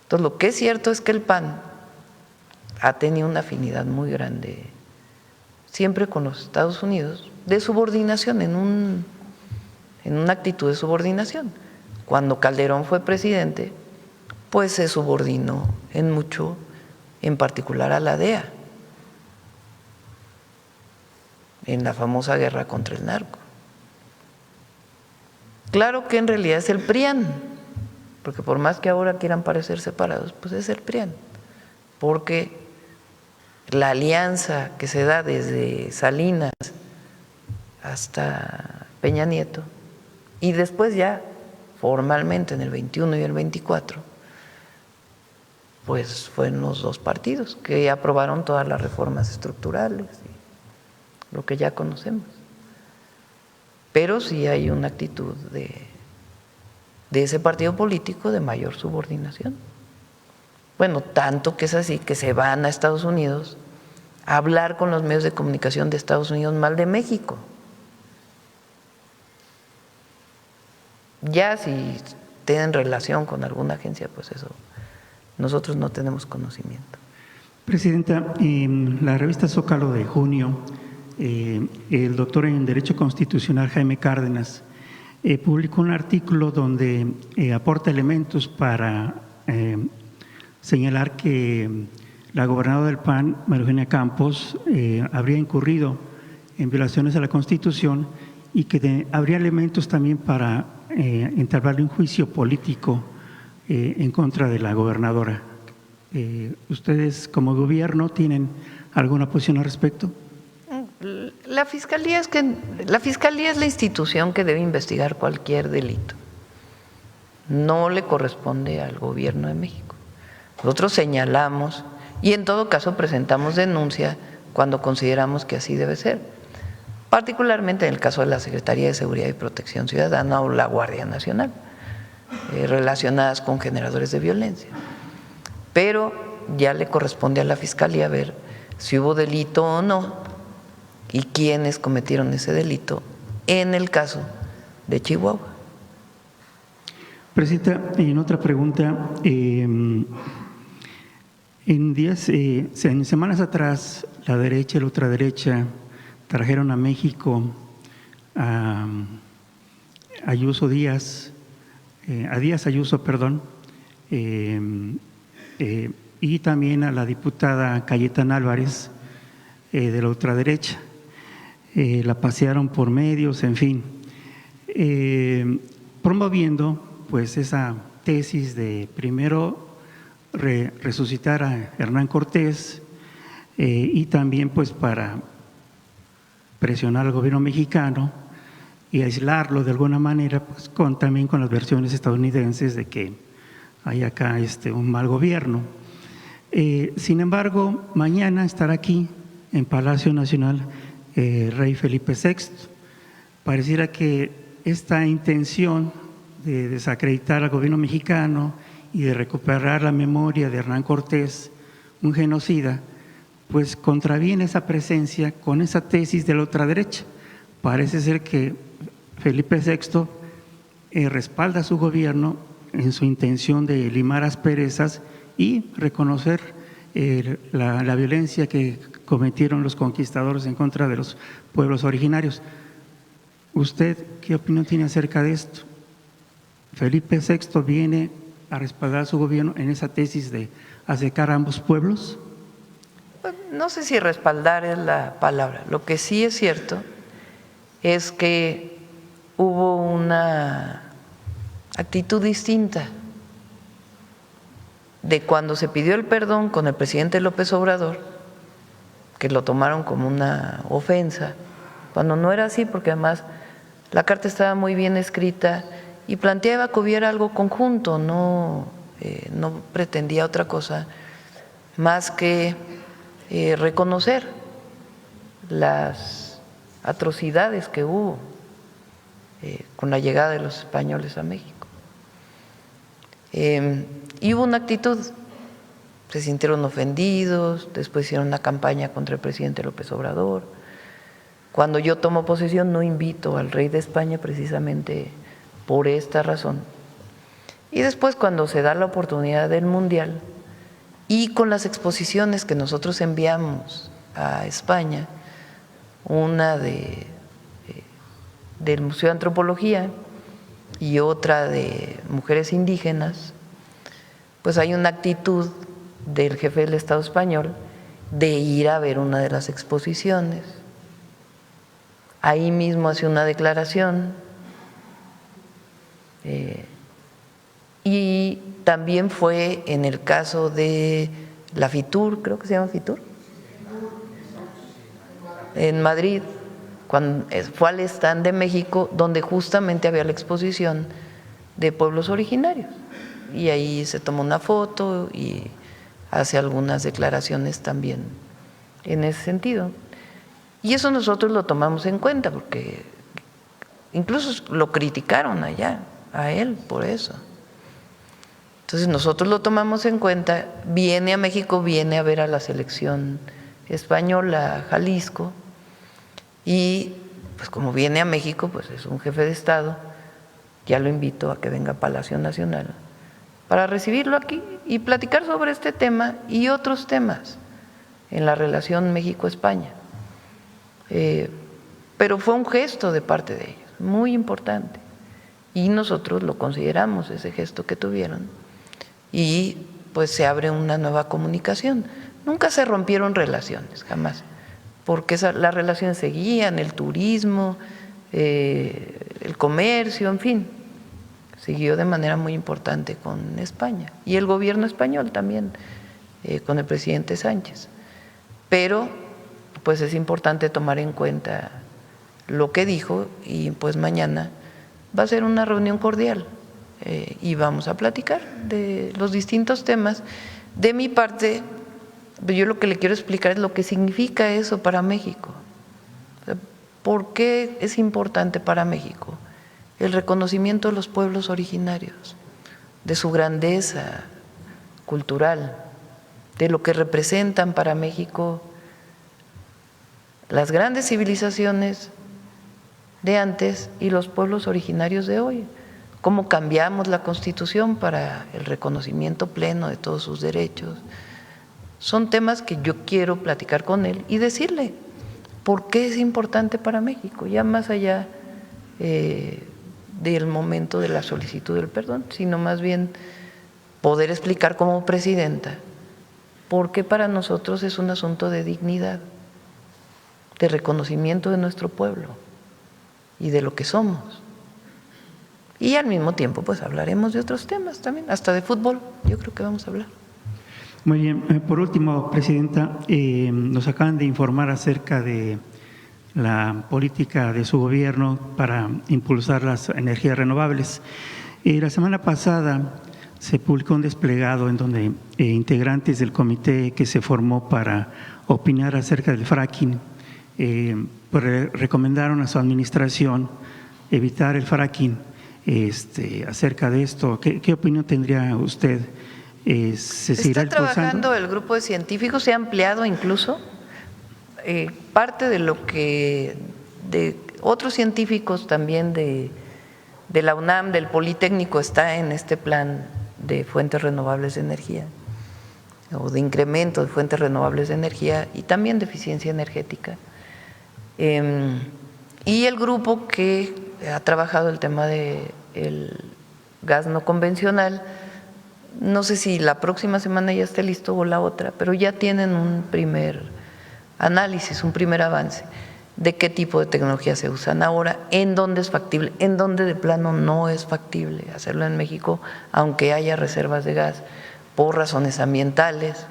Entonces, lo que es cierto es que el PAN ha tenido una afinidad muy grande siempre con los Estados Unidos, de subordinación, en una actitud de subordinación. Cuando Calderón fue presidente, pues se subordinó en mucho, en particular a la DEA, en la famosa guerra contra el narco. Claro que en realidad es el PRIAN, porque por más que ahora quieran parecer separados, pues es el PRIAN, porque la alianza que se da desde Salinas hasta Peña Nieto, y después ya formalmente en el 21 y el 24, pues fueron los dos partidos que aprobaron todas las reformas estructurales, lo que ya conocemos. Pero sí hay una actitud de ese partido político de mayor subordinación. Bueno, tanto que es así que se van a Estados Unidos a hablar con los medios de comunicación de Estados Unidos mal de México. Ya si tienen relación con alguna agencia, pues eso nosotros no tenemos conocimiento. Presidenta, en la revista Zócalo de junio, el doctor en Derecho Constitucional Jaime Cárdenas publicó un artículo donde aporta elementos para señalar que la gobernadora del PAN, María Eugenia Campos, habría incurrido en violaciones a la Constitución y que habría elementos también para entablarle un juicio político en contra de la gobernadora. ¿Ustedes como gobierno tienen alguna posición al respecto? La Fiscalía es la institución que debe investigar cualquier delito. No le corresponde al Gobierno de México. Nosotros señalamos y en todo caso presentamos denuncia cuando consideramos que así debe ser, particularmente en el caso de la Secretaría de Seguridad y Protección Ciudadana o la Guardia Nacional, relacionadas con generadores de violencia. Pero ya le corresponde a la Fiscalía ver si hubo delito o no y quiénes cometieron ese delito en el caso de Chihuahua. Presidenta, en otra pregunta, en semanas atrás, la derecha y la ultraderecha trajeron a México a Díaz Ayuso, y también a la diputada Cayetana Álvarez de la ultraderecha. La pasearon por medios, en fin, promoviendo pues esa tesis de primero resucitar a Hernán Cortés y también pues para presionar al gobierno mexicano y aislarlo de alguna manera, pues también con las versiones estadounidenses de que hay acá un mal gobierno. Sin embargo, mañana estará aquí en Palacio Nacional Rey Felipe VI. Pareciera que esta intención de desacreditar al gobierno mexicano y de recuperar la memoria de Hernán Cortés, un genocida, pues contraviene esa presencia con esa tesis de la ultraderecha. Parece ser que Felipe VI respalda a su gobierno en su intención de limar asperezas y reconocer la violencia que cometieron los conquistadores en contra de los pueblos originarios. ¿Usted qué opinión tiene acerca de esto? ¿Felipe VI viene a respaldar a su gobierno en esa tesis de acercar a ambos pueblos? No sé si respaldar es la palabra. Lo que sí es cierto es que hubo una actitud distinta de cuando se pidió el perdón con el presidente López Obrador, que lo tomaron como una ofensa, cuando no era así, porque además la carta estaba muy bien escrita y planteaba que hubiera algo conjunto, no pretendía otra cosa más que reconocer las atrocidades que hubo con la llegada de los españoles a México. Y hubo una actitud, se sintieron ofendidos, después hicieron una campaña contra el presidente López Obrador. Cuando yo tomo posesión no invito al rey de España precisamente por esta razón. Y después cuando se da la oportunidad del Mundial y con las exposiciones que nosotros enviamos a España, una del Museo de Antropología y otra de mujeres indígenas, pues hay una actitud del jefe del Estado español de ir a ver una de las exposiciones. Ahí mismo hace una declaración y también fue en el caso de la FITUR, creo que se llama FITUR, en Madrid, cuando fue al stand de México, donde justamente había la exposición de pueblos originarios. Y ahí se tomó una foto y hace algunas declaraciones también en ese sentido. Y eso nosotros lo tomamos en cuenta, porque incluso lo criticaron allá, a él, por eso. Entonces nosotros lo tomamos en cuenta, viene a México, viene a ver a la selección española, a Jalisco, y pues como viene a México, pues es un jefe de Estado, ya lo invito a que venga a Palacio Nacional para recibirlo aquí y platicar sobre este tema y otros temas en la relación México-España. Pero fue un gesto de parte de ellos, muy importante, y nosotros lo consideramos, ese gesto que tuvieron, y pues se abre una nueva comunicación. Nunca se rompieron relaciones, jamás, porque las relaciones seguían, el turismo, el comercio, en fin, siguió de manera muy importante con España y el gobierno español también, con el presidente Sánchez. Pero pues es importante tomar en cuenta lo que dijo y pues mañana va a ser una reunión cordial y vamos a platicar de los distintos temas. De mi parte, yo lo que le quiero explicar es lo que significa eso para México. ¿Por qué es importante para México el reconocimiento de los pueblos originarios, de su grandeza cultural, de lo que representan para México las grandes civilizaciones de antes y los pueblos originarios de hoy? ¿Cómo cambiamos la Constitución para el reconocimiento pleno de todos sus derechos? Son temas que yo quiero platicar con él y decirle por qué es importante para México, ya más allá del momento de la solicitud del perdón, sino más bien poder explicar como presidenta por qué para nosotros es un asunto de dignidad, de reconocimiento de nuestro pueblo y de lo que somos. Y al mismo tiempo pues hablaremos de otros temas también, hasta de fútbol, yo creo que vamos a hablar. Muy bien, por último, Presidenta, nos acaban de informar acerca de la política de su gobierno para impulsar las energías renovables. La semana pasada se publicó un desplegado en donde integrantes del comité que se formó para opinar acerca del fracking pues recomendaron a su administración evitar el fracking. Acerca de esto, ¿qué opinión tendría usted? ¿Se seguirá Está trabajando el grupo de científicos, se ha ampliado incluso parte de lo que de otros científicos también de la UNAM, del Politécnico, está en este plan de fuentes renovables de energía o de incremento de fuentes renovables de energía y también de eficiencia energética. Y el grupo que ha trabajado el tema del gas no convencional, no sé si la próxima semana ya esté listo o la otra, pero ya tienen un primer análisis, un primer avance de qué tipo de tecnologías se usan ahora, en dónde es factible, en dónde de plano no es factible hacerlo en México, aunque haya reservas de gas, por razones ambientales,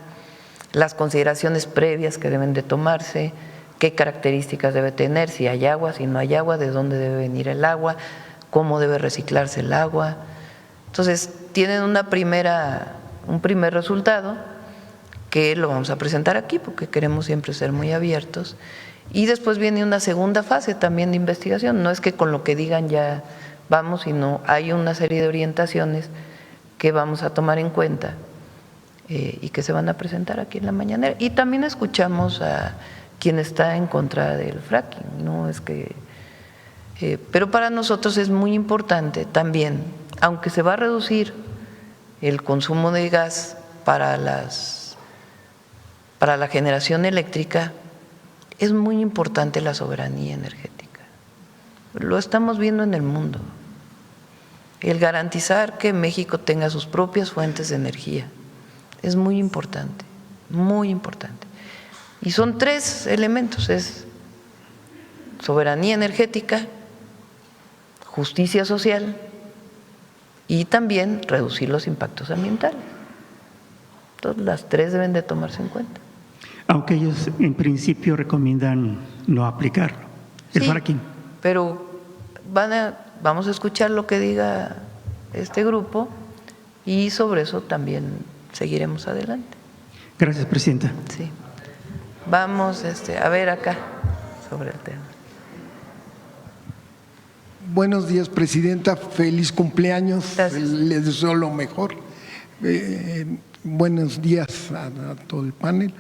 las consideraciones previas que deben de tomarse, qué características debe tener, si hay agua, si no hay agua, de dónde debe venir el agua, cómo debe reciclarse el agua. Entonces, tienen un primer resultado que lo vamos a presentar aquí porque queremos siempre ser muy abiertos. Y después viene una segunda fase también de investigación. No es que con lo que digan ya vamos, sino hay una serie de orientaciones que vamos a tomar en cuenta y que se van a presentar aquí en la mañanera. Y también escuchamos a quien está en contra del fracking, no es que… pero para nosotros es muy importante también, aunque se va a reducir el consumo de gas para la generación eléctrica, es muy importante la soberanía energética. Lo estamos viendo en el mundo. El garantizar que México tenga sus propias fuentes de energía es muy importante, muy importante. Y son tres elementos, es soberanía energética, justicia social y también reducir los impactos ambientales. Entonces, las tres deben de tomarse en cuenta. Aunque ellos en principio recomiendan no aplicarlo, el fracking. Pero vamos a escuchar lo que diga este grupo y sobre eso también seguiremos adelante. Gracias, Presidenta. Sí. Vamos a ver acá sobre el tema. Buenos días, Presidenta. Feliz cumpleaños. Gracias. Les deseo lo mejor. Buenos días a todo el panel.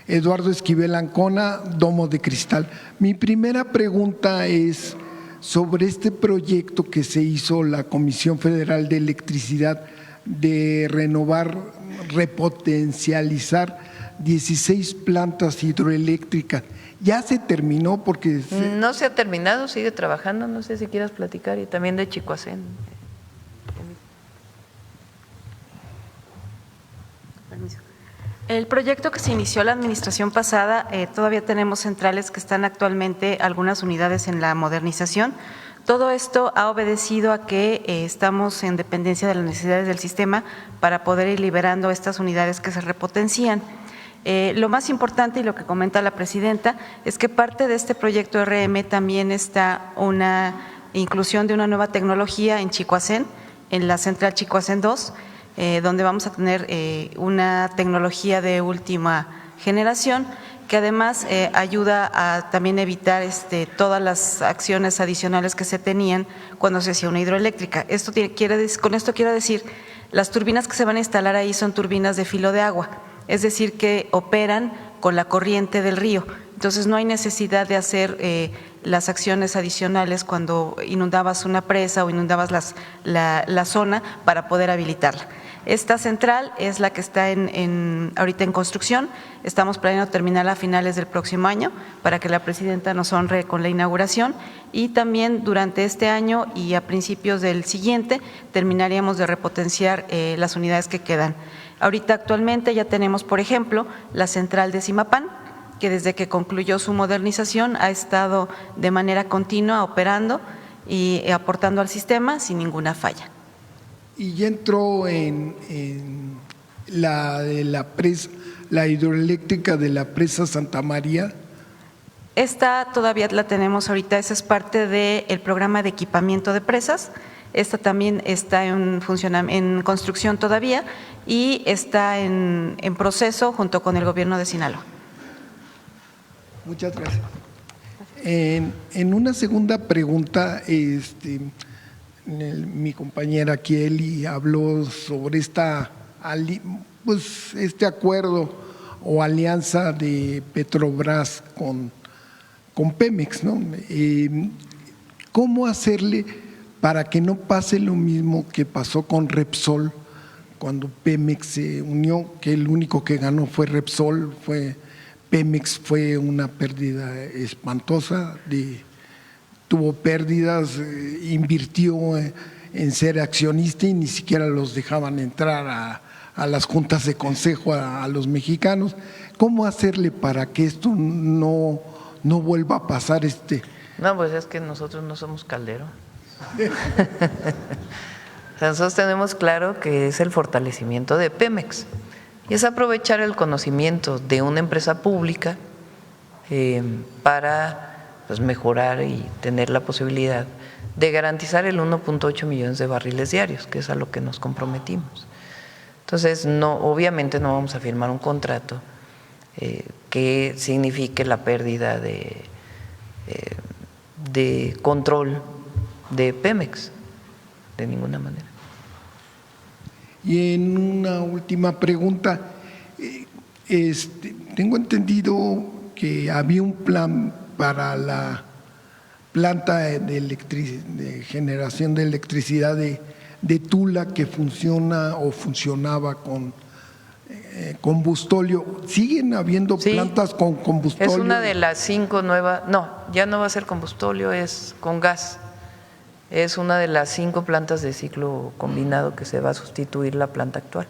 Eduardo Esquivel Ancona, Domo de Cristal. Mi primera pregunta es sobre este proyecto que se hizo la Comisión Federal de Electricidad de renovar, repotencializar 16 plantas hidroeléctricas. ¿Ya se terminó? Porque no se ha terminado, sigue trabajando, no sé si quieras platicar, y también de Chicoacén. El proyecto que se inició la administración pasada, todavía tenemos centrales que están actualmente algunas unidades en la modernización. Todo esto ha obedecido a que estamos en dependencia de las necesidades del sistema para poder ir liberando estas unidades que se repotencian. Lo más importante y lo que comenta la presidenta es que parte de este proyecto RM también está una inclusión de una nueva tecnología en Chicoacén, en la central Chicoacén 2, donde vamos a tener una tecnología de última generación que además ayuda a también evitar todas las acciones adicionales que se tenían cuando se hacía una hidroeléctrica. Con esto quiero decir, las turbinas que se van a instalar ahí son turbinas de filo de agua, es decir, que operan con la corriente del río. Entonces no hay necesidad de hacer las acciones adicionales cuando inundabas una presa o inundabas la zona para poder habilitarla. Esta central es la que está ahorita en construcción. Estamos planeando terminarla a finales del próximo año para que la presidenta nos honre con la inauguración y también durante este año y a principios del siguiente terminaríamos de repotenciar las unidades que quedan. Ahorita actualmente ya tenemos, por ejemplo, la central de Zimapán, que desde que concluyó su modernización ha estado de manera continua operando y aportando al sistema sin ninguna falla. Y ya entró en la hidroeléctrica de la presa Santa María. Esta todavía la tenemos ahorita, esa es parte del programa de equipamiento de presas. Esta también está en construcción todavía y está en proceso junto con el gobierno de Sinaloa. Muchas gracias. En una segunda pregunta, mi compañera Kieli habló sobre este acuerdo o alianza de Petrobras con Pemex, ¿no? ¿Cómo hacerle para que no pase lo mismo que pasó con Repsol cuando Pemex se unió, que el único que ganó fue Repsol, Pemex fue una pérdida espantosa, tuvo pérdidas, invirtió en ser accionista y ni siquiera los dejaban entrar a las juntas de consejo a los mexicanos? ¿Cómo hacerle para que esto no vuelva a pasar? No, pues es que nosotros no somos Calderón. O sea, nosotros tenemos claro que es el fortalecimiento de Pemex y es aprovechar el conocimiento de una empresa pública para pues, mejorar y tener la posibilidad de garantizar el 1.8 millones de barriles diarios, que es a lo que nos comprometimos. Entonces, obviamente no vamos a firmar un contrato que signifique la pérdida de control de Pemex, de ninguna manera. Y en una última pregunta, tengo entendido que había un plan para la planta de generación de electricidad de Tula que funcionaba con combustóleo. ¿Siguen habiendo plantas con combustóleo? Es una de las 5 nuevas, no, ya no va a ser combustóleo, es con gas. Es una de las 5 plantas de ciclo combinado que se va a sustituir la planta actual.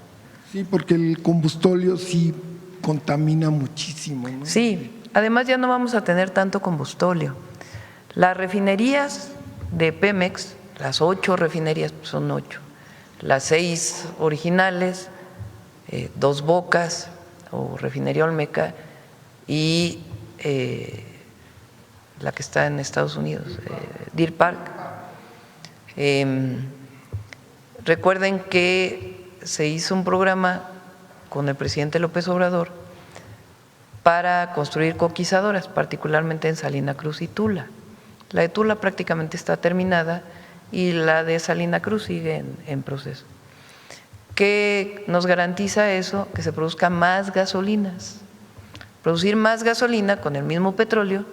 Sí, porque el combustóleo sí contamina muchísimo, ¿no? Sí, además ya no vamos a tener tanto combustóleo. Las refinerías de Pemex, las 8 refinerías, pues son 8, las 6 originales, 2 Bocas o refinería Olmeca y la que está en Estados Unidos, Deer Park. Recuerden que se hizo un programa con el presidente López Obrador para construir coquizadoras, particularmente en Salina Cruz y Tula. La de Tula prácticamente está terminada y la de Salina Cruz sigue en proceso. ¿Qué nos garantiza eso? Que se produzca más gasolinas. Producir más gasolina con el mismo petróleo,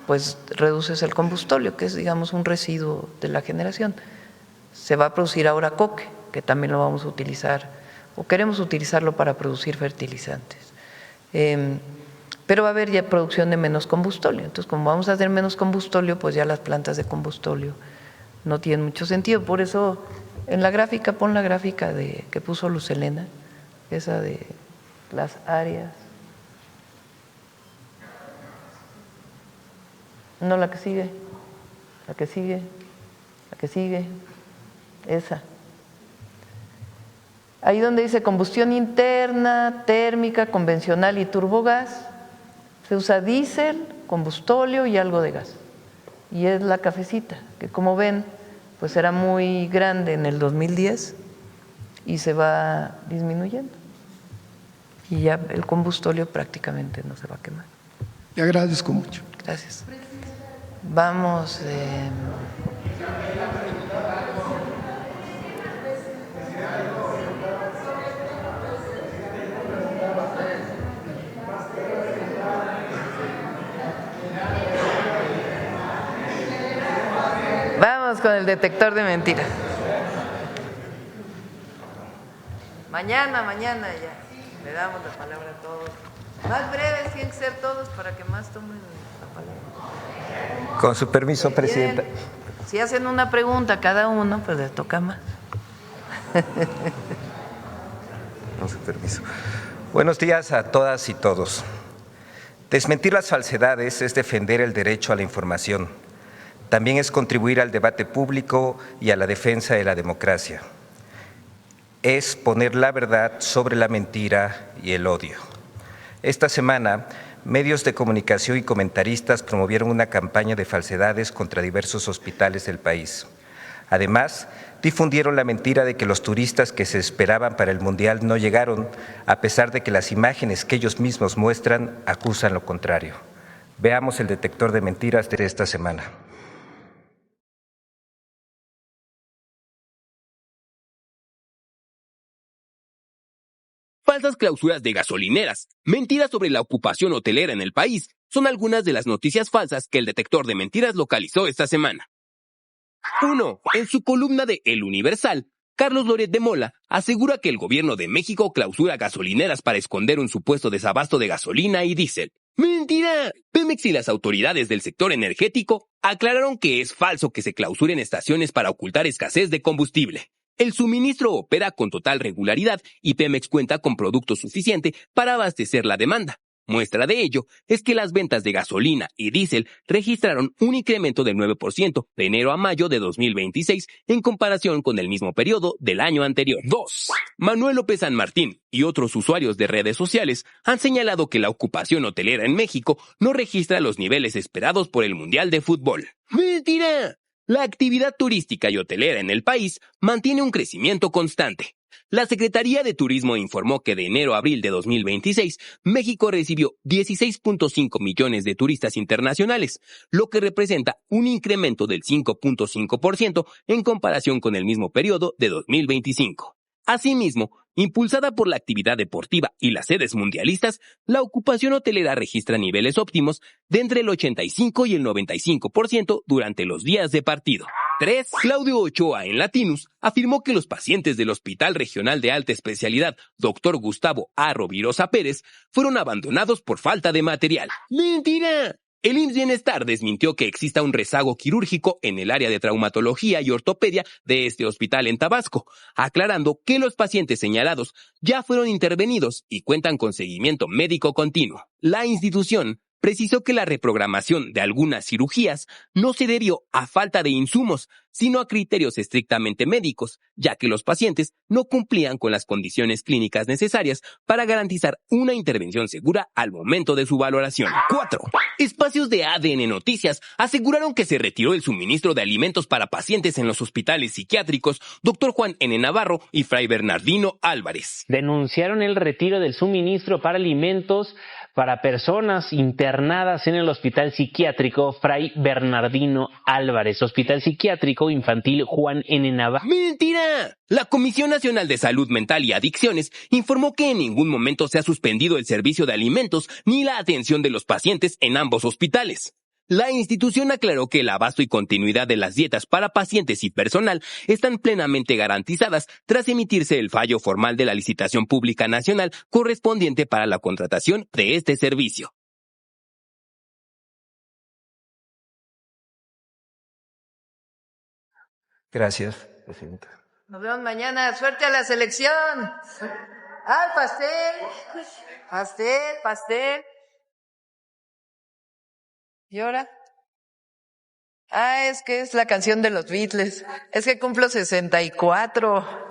pues reduces el combustóleo, que es, digamos, un residuo de la generación. Se va a producir ahora coque, que también lo vamos a utilizar, o queremos utilizarlo para producir fertilizantes. Pero va a haber ya producción de menos combustóleo. Entonces, como vamos a hacer menos combustóleo, pues ya las plantas de combustóleo no tienen mucho sentido. Por eso, en la gráfica, pon la gráfica que puso Luz Helena, esa de las áreas. No, la que sigue, la que sigue, la que sigue, esa. Ahí donde dice combustión interna, térmica, convencional y turbogás, se usa diésel, combustóleo y algo de gas. Y es la cafecita, que como ven, pues era muy grande en el 2010 y se va disminuyendo. Y ya el combustóleo prácticamente no se va a quemar. Te agradezco mucho. Gracias. Vamos. Vamos con el detector de mentiras. Mañana ya le damos la palabra a todos. Más breves tienen que ser todos para que más tomen la palabra. Con su permiso, Presidenta. Si hacen una pregunta cada uno, pues les toca más. Con su permiso. Buenos días a todas y todos. Desmentir las falsedades es defender el derecho a la información. También es contribuir al debate público y a la defensa de la democracia. Es poner la verdad sobre la mentira y el odio. Esta semana medios de comunicación y comentaristas promovieron una campaña de falsedades contra diversos hospitales del país. Además, difundieron la mentira de que los turistas que se esperaban para el Mundial no llegaron, a pesar de que las imágenes que ellos mismos muestran acusan lo contrario. Veamos el detector de mentiras de esta semana. Falsas clausuras de gasolineras, mentiras sobre la ocupación hotelera en el país, son algunas de las noticias falsas que el detector de mentiras localizó esta semana. 1. En su columna de El Universal, Carlos Loret de Mola asegura que el gobierno de México clausura gasolineras para esconder un supuesto desabasto de gasolina y diésel. ¡Mentira! Pemex y las autoridades del sector energético aclararon que es falso que se clausuren estaciones para ocultar escasez de combustible. El suministro opera con total regularidad y Pemex cuenta con producto suficiente para abastecer la demanda. Muestra de ello es que las ventas de gasolina y diésel registraron un incremento del 9% de enero a mayo de 2026 en comparación con el mismo periodo del año anterior. 2. Manuel López San Martín y otros usuarios de redes sociales han señalado que la ocupación hotelera en México no registra los niveles esperados por el Mundial de Fútbol. ¡Mentira! La actividad turística y hotelera en el país mantiene un crecimiento constante. La Secretaría de Turismo informó que de enero a abril de 2026, México recibió 16.5 millones de turistas internacionales, lo que representa un incremento del 5.5% en comparación con el mismo periodo de 2025. Asimismo, impulsada por la actividad deportiva y las sedes mundialistas, la ocupación hotelera registra niveles óptimos de entre el 85 y el 95% durante los días de partido. 3. Claudio Ochoa, en Latinus, afirmó que los pacientes del Hospital Regional de Alta Especialidad Dr. Gustavo A. Rovirosa Pérez fueron abandonados por falta de material. ¡Mentira! El IMSS Bienestar desmintió que exista un rezago quirúrgico en el área de traumatología y ortopedia de este hospital en Tabasco, aclarando que los pacientes señalados ya fueron intervenidos y cuentan con seguimiento médico continuo. La institución precisó que la reprogramación de algunas cirugías no se debió a falta de insumos, sino a criterios estrictamente médicos, ya que los pacientes no cumplían con las condiciones clínicas necesarias para garantizar una intervención segura al momento de su valoración. 4. Espacios de ADN Noticias aseguraron que se retiró el suministro de alimentos para pacientes en los hospitales psiquiátricos Dr. Juan N. Navarro y Fray Bernardino Álvarez. Denunciaron el retiro del suministro para alimentos para personas internadas en el Hospital Psiquiátrico Fray Bernardino Álvarez, Hospital Psiquiátrico Infantil Juan N. Navarro. ¡Mentira! La Comisión Nacional de Salud Mental y Adicciones informó que en ningún momento se ha suspendido el servicio de alimentos ni la atención de los pacientes en ambos hospitales. La institución aclaró que el abasto y continuidad de las dietas para pacientes y personal están plenamente garantizadas tras emitirse el fallo formal de la licitación pública nacional correspondiente para la contratación de este servicio. Gracias, presidenta. Nos vemos mañana. Suerte a la selección. ¡Al pastel! Pastel. ¿Y ahora? Es que es la canción de los Beatles. Es que cumplo 64.